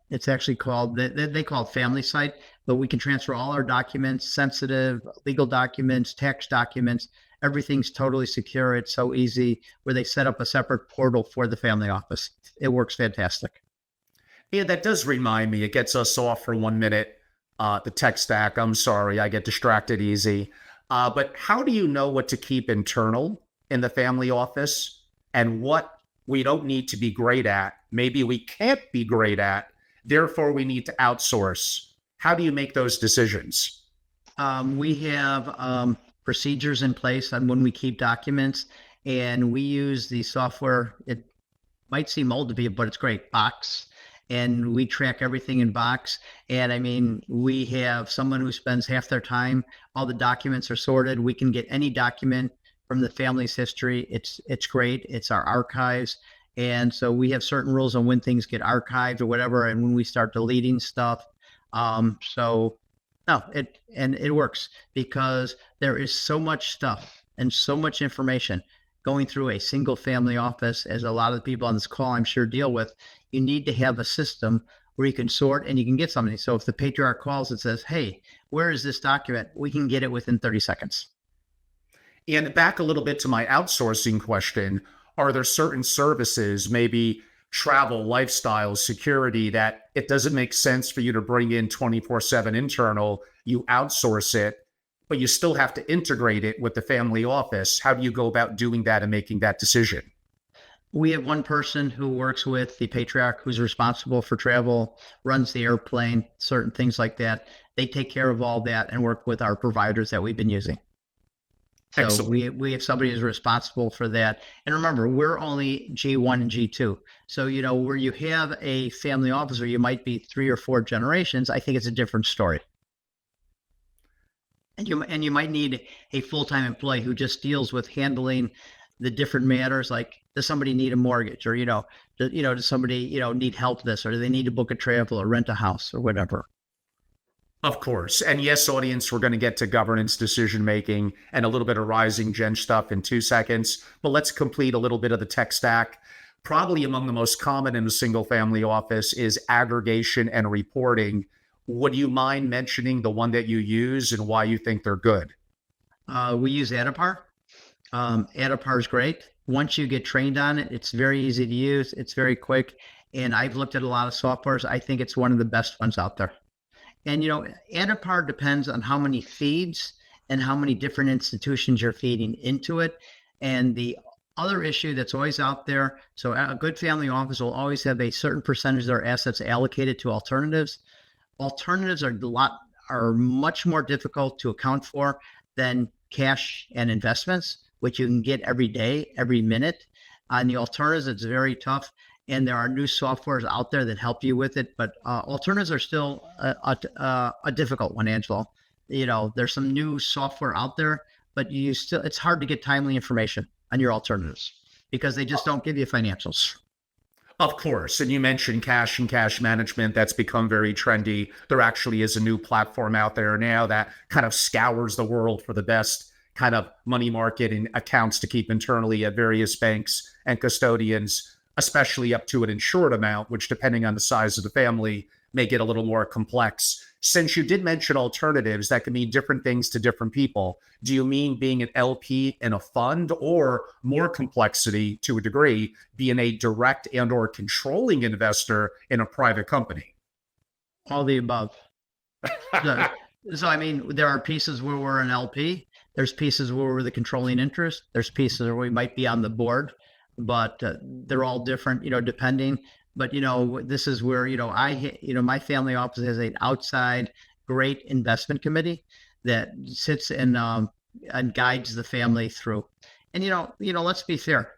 it's actually called, they call it Family Site, but we can transfer all our documents, sensitive legal documents, tax documents. Everything's totally secure. It's so easy where they set up a separate portal for the family office. It works fantastic. Yeah, that does remind me. It gets us off for 1 minute. The tech stack. I'm sorry, I get distracted easy. But how do you know what to keep internal in the family office and what we don't need to be great at? Maybe we can't be great at, therefore we need to outsource. How do you make those decisions? We have procedures in place on when we keep documents, and we use the software. It might seem old to people, but it's great. Box. And we track everything in Box. And I mean, we have someone who spends half their time. All the documents are sorted. We can get any document from the family's history. It's great. It's our archives. And so we have certain rules on when things get archived or whatever, and when we start deleting stuff. So no, it works because there is so much stuff and so much information going through a single family office, as a lot of the people on this call I'm sure deal with. You need to have a system where you can sort and you can get something. So if the patriarch calls and says, hey, where is this document? We can get it within 30 seconds. And back a little bit to my outsourcing question, are there certain services, maybe travel, lifestyle, security, that it doesn't make sense for you to bring in 24/7 internal, you outsource it, but you still have to integrate it with the family office? How do you go about doing that and making that decision? We have one person who works with the patriarch who's responsible for travel, runs the airplane, certain things like that. They take care of all that and work with our providers that we've been using. So Excellent. we have somebody who's responsible for that. And remember, we're only G1 and G2. So, where you have a family office where you might be 3 or 4 generations, I think it's a different story. And you might need a full-time employee who just deals with handling the different matters, like does somebody need a mortgage, or does somebody need help with this, or do they need to book a travel or rent a house or whatever. Of course. And yes, audience, we're going to get to governance, decision making, and a little bit of rising gen stuff in 2 seconds. But let's complete a little bit of the tech stack. Probably among the most common in a single family office is aggregation and reporting. Would you mind mentioning the one that you use and why you think they're good? We use Adapar. Adapar is great. Once you get trained on it, it's very easy to use. It's very quick. And I've looked at a lot of softwares. I think it's one of the best ones out there. And Adapar depends on how many feeds and how many different institutions you're feeding into it. And the other issue that's always out there, so a good family office will always have a certain percentage of their assets allocated to alternatives. Alternatives are much more difficult to account for than cash and investments, which you can get every day, every minute. On the alternatives, it's very tough. And there are new softwares out there that help you with it, but alternatives are still a difficult one, Angelo. There's some new software out there, but it's hard to get timely information on your alternatives because they just don't give you financials. Of course. And you mentioned cash and cash management. That's become very trendy. There actually is a new platform out there now that kind of scours the world for the best kind of money market and accounts to keep internally at various banks and custodians, especially up to an insured amount, which depending on the size of the family may get a little more complex. Since you did mention alternatives, that can mean different things to different people. Do you mean being an LP in a fund, or more complexity to a degree, being a direct and or controlling investor in a private company? All the above. So, I mean, there are pieces where we're an LP. There's pieces where we're the controlling interest. There's pieces where we might be on the board, but they're all different, depending. But, this is where, my family office has an outside great investment committee that sits and guides the family through. And, let's be fair.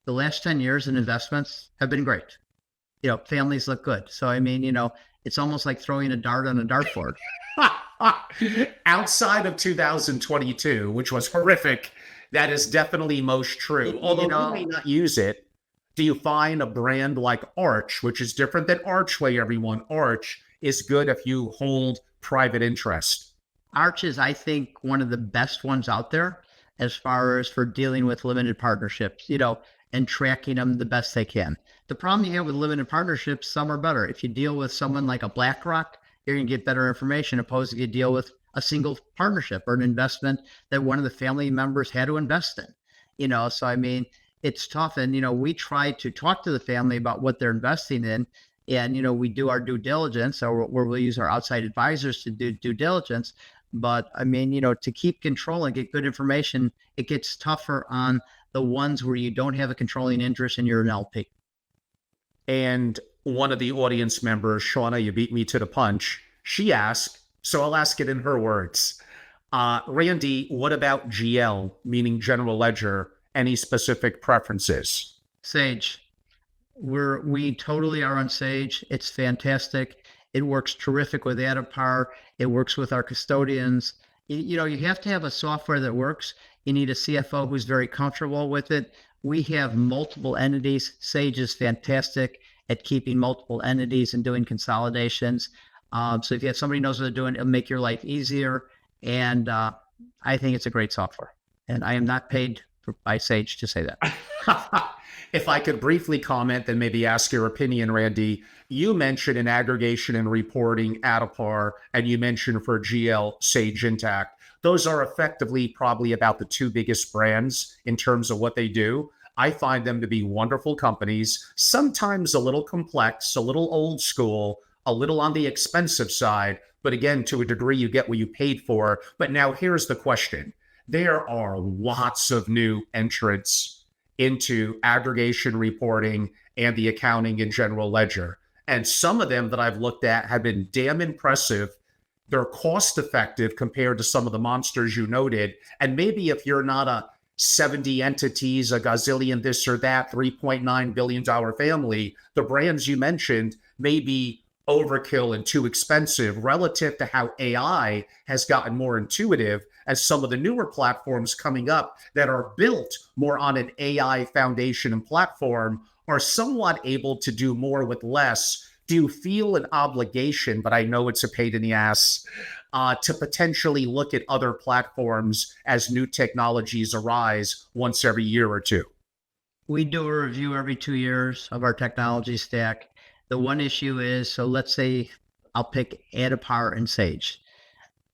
The last 10 years in investments have been great. Families look good. So, I mean, it's almost like throwing a dart on a dartboard. Outside of 2022, which was horrific, that is definitely most true. Although You you may know, not use it, do you find a brand like Arch, which is different than Archway, everyone? Arch is good if you hold private interest. Arch is, I think, one of the best ones out there as far as for dealing with limited partnerships, and tracking them the best they can. The problem you have with limited partnerships, some are better. If you deal with someone like a BlackRock, you're going to get better information opposed to you deal with a single partnership or an investment that one of the family members had to invest in. So I mean, it's tough. And, we try to talk to the family about what they're investing in. And, we do our due diligence, or where we'll use our outside advisors to do due diligence. But I mean, to keep control and get good information, it gets tougher on the ones where you don't have a controlling interest and you're an LP. And one of the audience members, Shauna, you beat me to the punch. She asked, so I'll ask it in her words. Randy, what about GL, meaning general ledger? Any specific preferences? Sage, we totally are on Sage. It's fantastic. It works terrific with Adapar. It works with our custodians. You have to have a software that works. You need a CFO who's very comfortable with it. We have multiple entities. Sage is fantastic at keeping multiple entities and doing consolidations. So if you have somebody who knows what they're doing, it'll make your life easier. And I think it's a great software. And I am not paid by Sage to say that. If I could briefly comment, then maybe ask your opinion, Randy. You mentioned in aggregation and reporting Adapar, and you mentioned for GL Sage Intact. Those are effectively probably about the two biggest brands in terms of what they do. I find them to be wonderful companies, sometimes a little complex, a little old school, a little on the expensive side. But again, to a degree, you get what you paid for. But now here's the question. There are lots of new entrants into aggregation reporting and the accounting and general ledger. And some of them that I've looked at have been damn impressive. They're cost effective compared to some of the monsters you noted. And maybe if you're not a 70 entities, a gazillion this or that, $3.9 billion family, the brands you mentioned may be overkill and too expensive relative to how AI has gotten more intuitive as some of the newer platforms coming up that are built more on an AI foundation and platform are somewhat able to do more with less. Do you feel an obligation, but I know it's a pain in the ass, to potentially look at other platforms as new technologies arise once every year or two? We do a review every 2 years of our technology stack. The one issue is, so let's say I'll pick Adapar and Sage.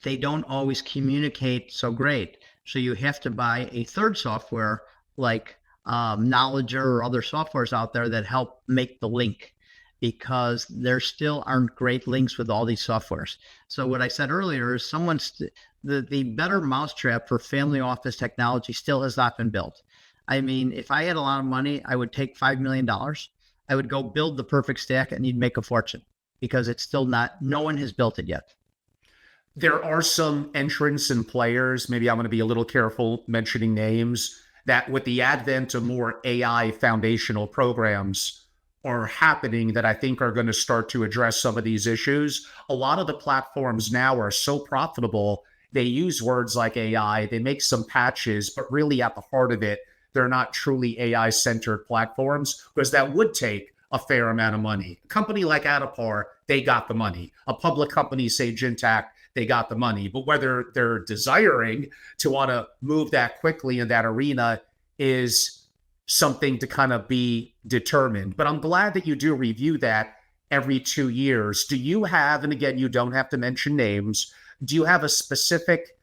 They don't always communicate so great. So you have to buy a third software like Knowledger or other softwares out there that help make the link, because there still aren't great links with all these softwares. So what I said earlier is the better mousetrap for family office technology still has not been built. I mean, if I had a lot of money, I would take $5 million. I would go build the perfect stack and you'd make a fortune, because it's still not, no one has built it yet. There are some entrants and players, maybe I'm going to be a little careful mentioning names, that with the advent of more AI foundational programs are happening that I think are going to start to address some of these issues. A lot of the platforms now are so profitable. They use words like AI, they make some patches, but really at the heart of it, they're not truly AI-centered platforms, because that would take a fair amount of money. A company like Adapar, they got the money. A public company, Sage Intact, they got the money. But whether they're desiring to want to move that quickly in that arena is something to kind of be determined. But I'm glad that you do review that every 2 years. Do you have, and again, you don't have to mention names, do you have a specific,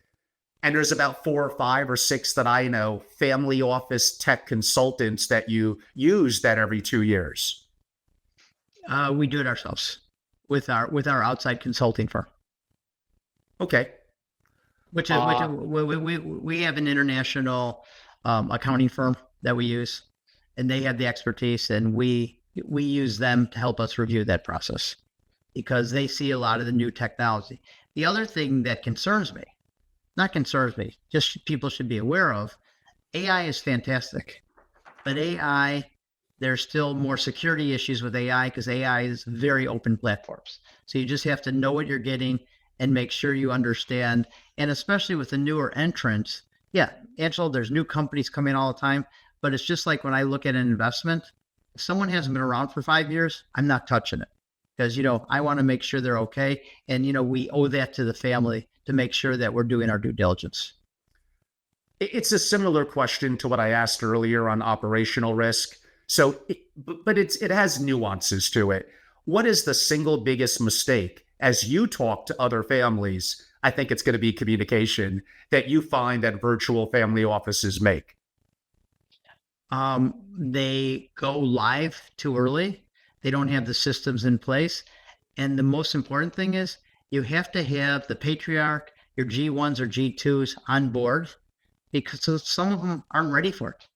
and there's about 4 or 5 or 6 that I know, family office tech consultants that you use that every 2 years? We do it ourselves with our outside consulting firm. Okay. Which we have an international accounting firm that we use, and they have the expertise, and we use them to help us review that process, because they see a lot of the new technology. The other thing that just people should be aware of, AI is fantastic, but AI, there's still more security issues with AI, because AI is very open platforms. So you just have to know what you're getting and make sure you understand. And especially with the newer entrants, yeah, Angelo, there's new companies coming all the time, but it's just like when I look at an investment, if someone hasn't been around for 5 years, I'm not touching it because, I want to make sure they're okay. And, we owe that to the family to make sure that we're doing our due diligence. It's a similar question to what I asked earlier on operational risk. So, but it has nuances to it. What is the single biggest mistake as you talk to other families? I think it's going to be communication that you find that virtual family offices make. They go live too early. They don't have the systems in place. And the most important thing is you have to have the patriarch, your G1s or G2s on board because some of them aren't ready for it.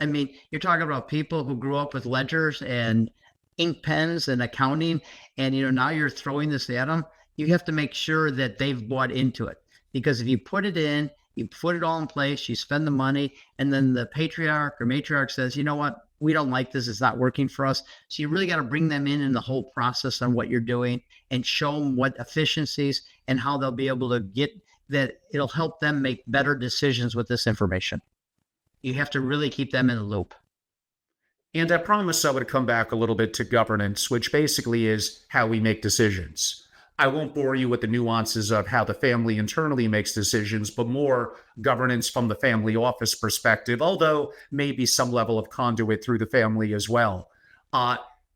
I mean, you're talking about people who grew up with ledgers and ink pens and accounting, and now you're throwing this at them. You have to make sure that they've bought into it because if you put it in, you put it all in place, you spend the money, and then the patriarch or matriarch says, you know what, we don't like this, it's not working for us. So you really got to bring them in the whole process on what you're doing and show them what efficiencies and how they'll be able to get that. It'll help them make better decisions with this information. You have to really keep them in the loop. And I promise I would come back a little bit to governance, which basically is how we make decisions. I won't bore you with the nuances of how the family internally makes decisions, but more governance from the family office perspective, although maybe some level of conduit through the family as well.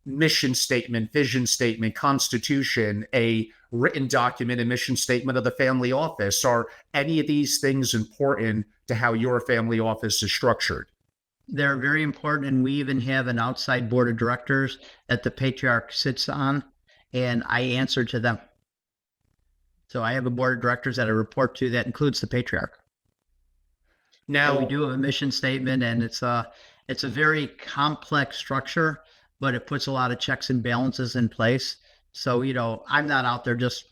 Mission statement, vision statement, constitution, a written document, and mission statement of the family office. Are any of these things important to how your family office is structured? They're very important, and we even have an outside board of directors that the patriarch sits on, and I answer to them. So I have a board of directors that I report to that includes the patriarch. Now so we do have a mission statement, and it's a very complex structure, but it puts a lot of checks and balances in place. So, I'm not out there just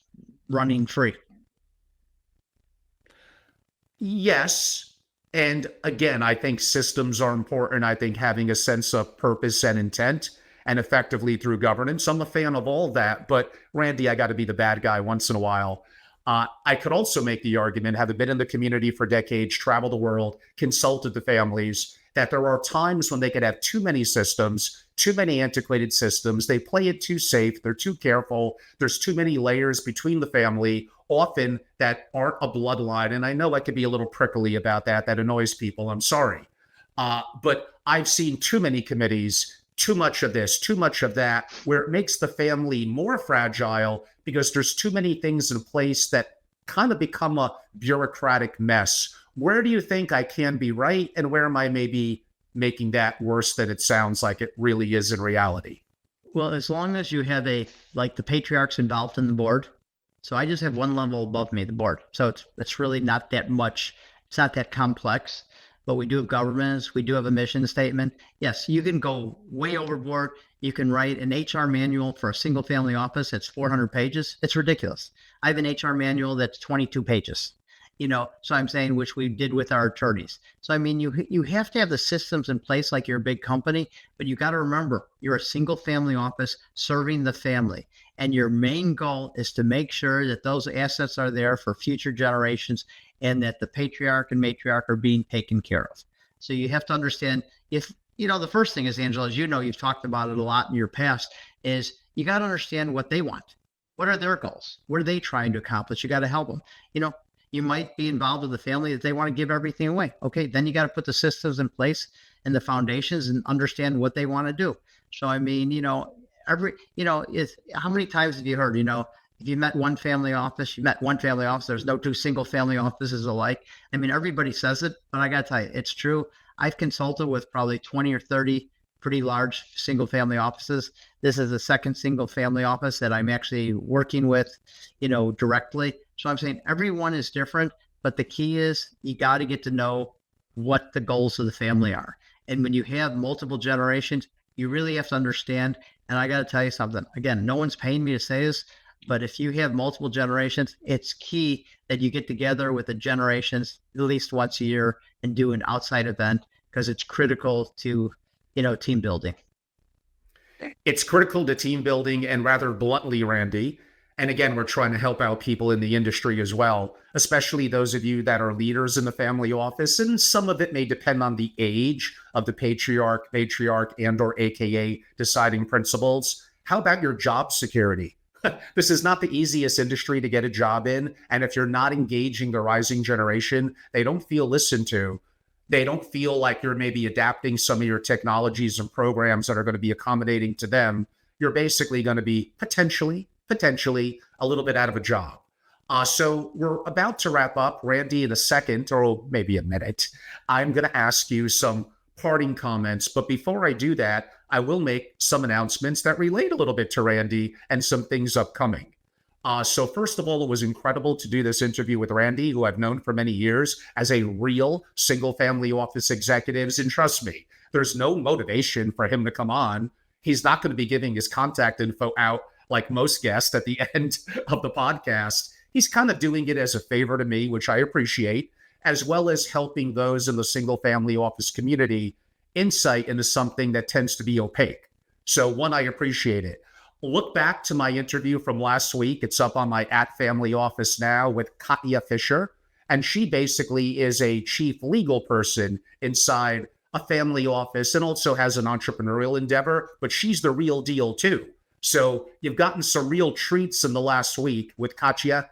running free. Yes. And again, I think systems are important. I think having a sense of purpose and intent and effectively through governance. I'm a fan of all that. But Randy, I got to be the bad guy once in a while. I could also make the argument, having been in the community for decades, traveled the world, consulted the families, that there are times when they could have too many systems, too many antiquated systems. They play it too safe. They're too careful. There's too many layers between the family, often that aren't a bloodline. And I know I could be a little prickly about that. That annoys people. I'm sorry. But I've seen too many committees, too much of this, too much of that, where it makes the family more fragile because there's too many things in place that kind of become a bureaucratic mess. Where do you think I can be right, and where am I maybe making that worse than it sounds like it really is in reality? Well, as long as you have the patriarchs involved in the board. So I just have one level above me, the board. So it's really not that much. It's not that complex. But we do have governance. We do have a mission statement. Yes, you can go way overboard. You can write an HR manual for a single family office that's 400 pages. It's ridiculous. I have an HR manual that's 22 pages. So I'm saying, which we did with our attorneys. So, I mean, you have to have the systems in place like you're a big company, but you got to remember you're a single family office serving the family. And your main goal is to make sure that those assets are there for future generations and that the patriarch and matriarch are being taken care of. So you have to understand if, the first thing is, Angela, as you've talked about it a lot in your past, is you got to understand what they want. What are their goals? What are they trying to accomplish? You got to help them. You might be involved with the family that they want to give everything away. Okay, then you got to put the systems in place and the foundations and understand what they want to do. So, I mean, how many times have you heard, if you met one family office, you met one family office, there's no two single family offices alike. I mean, everybody says it, but I got to tell you, it's true. I've consulted with probably 20 or 30 pretty large single family offices. This is the second single family office that I'm actually working with, directly. So I'm saying everyone is different, but the key is you got to get to know what the goals of the family are. And when you have multiple generations, you really have to understand. And I got to tell you something. Again, no one's paying me to say this, but if you have multiple generations, it's key that you get together with the generations at least once a year and do an outside event because it's critical to, team building. It's critical to team building, and rather bluntly, Randy, And again, we're trying to help out people in the industry as well, especially those of you that are leaders in the family office. And some of it may depend on the age of the patriarch, matriarch, and or AKA deciding principals. How about your job security? This is not the easiest industry to get a job in. And if you're not engaging the rising generation, they don't feel listened to. They don't feel like you're maybe adapting some of your technologies and programs that are going to be accommodating to them. You're basically going to be potentially a little bit out of a job. So we're about to wrap up. Randy, in a second, or maybe a minute, I'm going to ask you some parting comments. But before I do that, I will make some announcements that relate a little bit to Randy and some things upcoming. So first of all, it was incredible to do this interview with Randy, who I've known for many years as a real single family office executive. And trust me, there's no motivation for him to come on. He's not going to be giving his contact info out like most guests at the end of the podcast. He's kind of doing it as a favor to me, which I appreciate, as well as helping those in the single family office community insight into something that tends to be opaque. So one, I appreciate it. Look back to my interview from last week. It's up on my @Family Office now with Katya Fisher. And she basically is a chief legal person inside a family office and also has an entrepreneurial endeavor, but she's the real deal too. So you've gotten some real treats in the last week with Katya,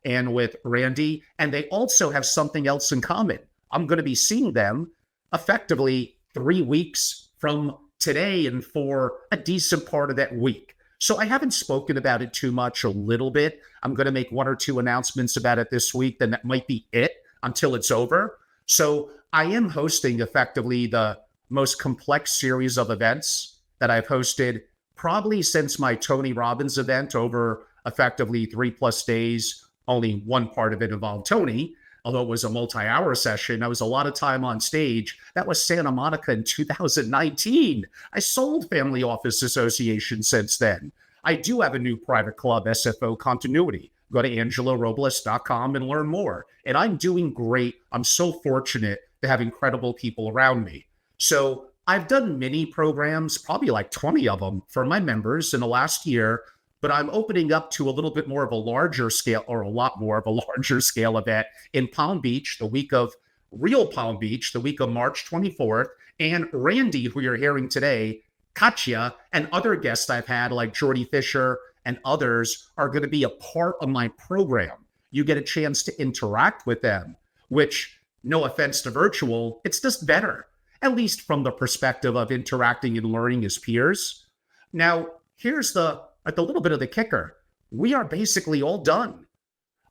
and with Randy, and they also have something else in common. I'm going to be seeing them effectively 3 weeks from today and for a decent part of that week. So I haven't spoken about it too much, a little bit. I'm going to make 1 or 2 announcements about it this week, then that might be it until it's over. So I am hosting effectively the most complex series of events that I've hosted probably since my Tony Robbins event over effectively 3+ days. Only one part of it involved Tony, although it was a multi-hour session. That was a lot of time on stage. That was Santa Monica in 2019. I sold Family Office Association since then. I do have a new private club, SFO Continuity. Go to angelorobles.com and learn more. And I'm doing great. I'm so fortunate to have incredible people around me. So I've done mini programs, probably like 20 of them for my members in the last year, but I'm opening up to a little bit more of a larger scale, or a lot more of a larger scale event in Palm Beach, the week of real Palm Beach, the week of March 24th. And Randy, who you're hearing today, Katya, and other guests I've had like Jordy Fisher and others are going to be a part of my program. You get a chance to interact with them, which, no offense to virtual, it's just better, at least from the perspective of interacting and learning as peers. Now, here's the little bit of the kicker. We are basically all done.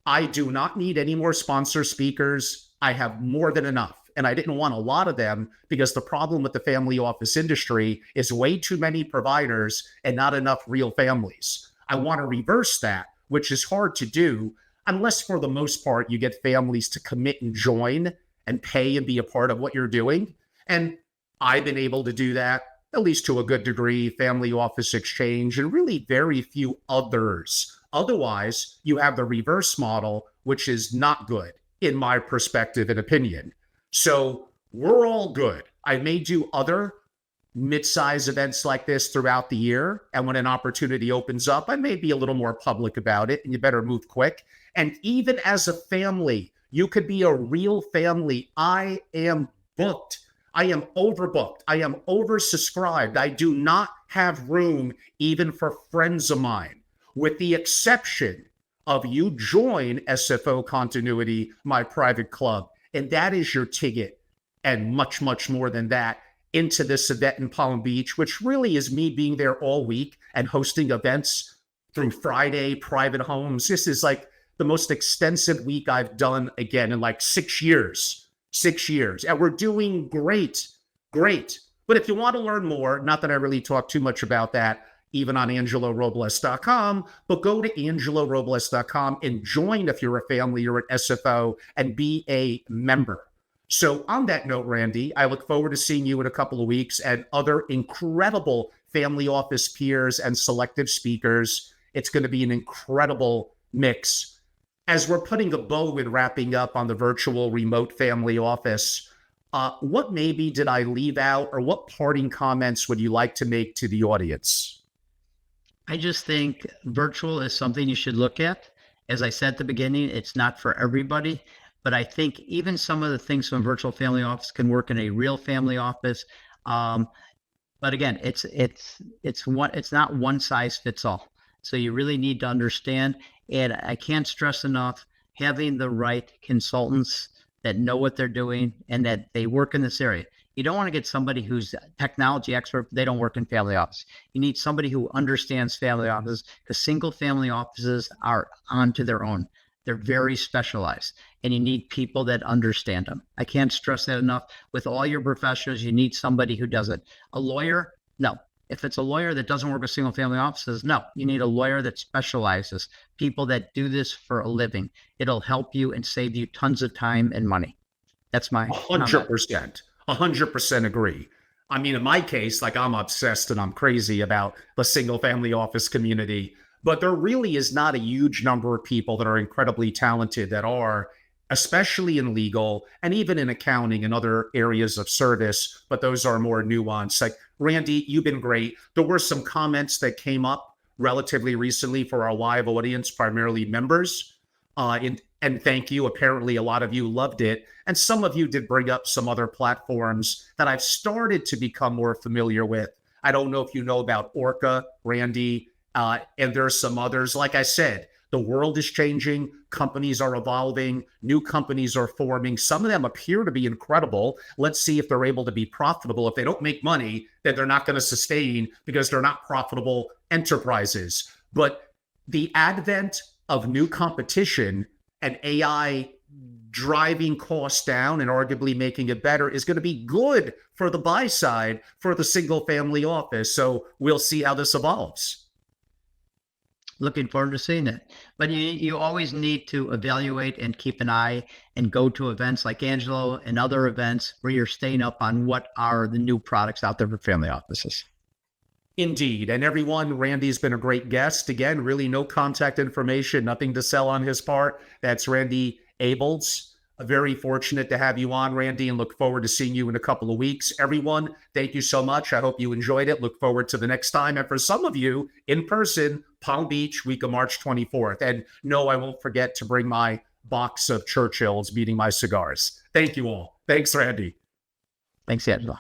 I do not need any more sponsor speakers. I have more than enough. And I didn't want a lot of them because the problem with the family office industry is way too many providers and not enough real families. I want to reverse that, which is hard to do unless for the most part you get families to commit and join and pay and be a part of what you're doing. And I've been able to do that, at least to a good degree, Family Office Exchange, and really very few others. Otherwise, you have the reverse model, which is not good in my perspective and opinion. So we're all good. I may do other mid-size events like this throughout the year. And when an opportunity opens up, I may be a little more public about it, and you better move quick. And even as a family, you could be a real family. I am booked. I am overbooked. I am oversubscribed. I do not have room even for friends of mine, with the exception of you join SFO Continuity, my private club. And that is your ticket and much, much more than that into this event in Palm Beach, which really is me being there all week and hosting events through Friday, private homes. This is like the most extensive week I've done again in like 6 years. 6 years. And we're doing great. But if you want to learn more, not that I really talk too much about that, even on angelorobles.com, but go to angelorobles.com and join if you're a family or an SFO and be a member. So on that note, Randy, I look forward to seeing you in a couple of weeks and other incredible family office peers and selective speakers. It's going to be an incredible mix. As we're putting a bow and wrapping up on the virtual remote family office, what maybe did I leave out, or what parting comments would you like to make to the audience? I just think virtual is something you should look at. As I said at the beginning, it's not for everybody, but I think even some of the things from virtual family office can work in a real family office. Um, but again, it's not one size fits all. So you really need to understand, and I can't stress enough having the right consultants that know what they're doing and that they work in this area. You don't want to get somebody who's a technology expert, but they don't work in family office. You need somebody who understands family offices, because single family offices are onto their own. They're very specialized, and you need people that understand them. I can't stress that enough. With all your professionals, you need somebody who does it. A lawyer, no. If it's a lawyer that doesn't work with single family offices, no. You need a lawyer that specializes, people that do this for a living. It'll help you and save you tons of time and money. That's my A hundred comment. percent. 100% agree. I mean, in my case, like I'm obsessed and I'm crazy about the single family office community, but there really is not a huge number of people that are incredibly talented that are, especially in legal and even in accounting and other areas of service, but those are more nuanced. Like, Randy, you've been great. There were some comments that came up relatively recently for our live audience, primarily members. And thank you. Apparently, a lot of you loved it. And some of you did bring up some other platforms that I've started to become more familiar with. I don't know if you know about Orca, Randy, and there's some others. Like I said, the world is changing, companies are evolving, new companies are forming. Some of them appear to be incredible. Let's see if they're able to be profitable. If they don't make money, then they're not going to sustain because they're not profitable enterprises. But the advent of new competition and AI driving costs down and arguably making it better is going to be good for the buy side for the single family office. So we'll see how this evolves. Looking forward to seeing it. But you always need to evaluate and keep an eye and go to events like Angelo and other events where you're staying up on what are the new products out there for family offices. Indeed. And everyone, Randy's been a great guest. Again, really no contact information, nothing to sell on his part. That's Randy Abeles. Very fortunate to have you on, Randy, and look forward to seeing you in a couple of weeks. Everyone, thank you so much. I hope you enjoyed it. Look forward to the next time. And for some of you, in person, Palm Beach, week of March 24th. And no, I won't forget to bring my box of Churchills beating my cigars. Thank you all. Thanks, Randy. Thanks, Angelo.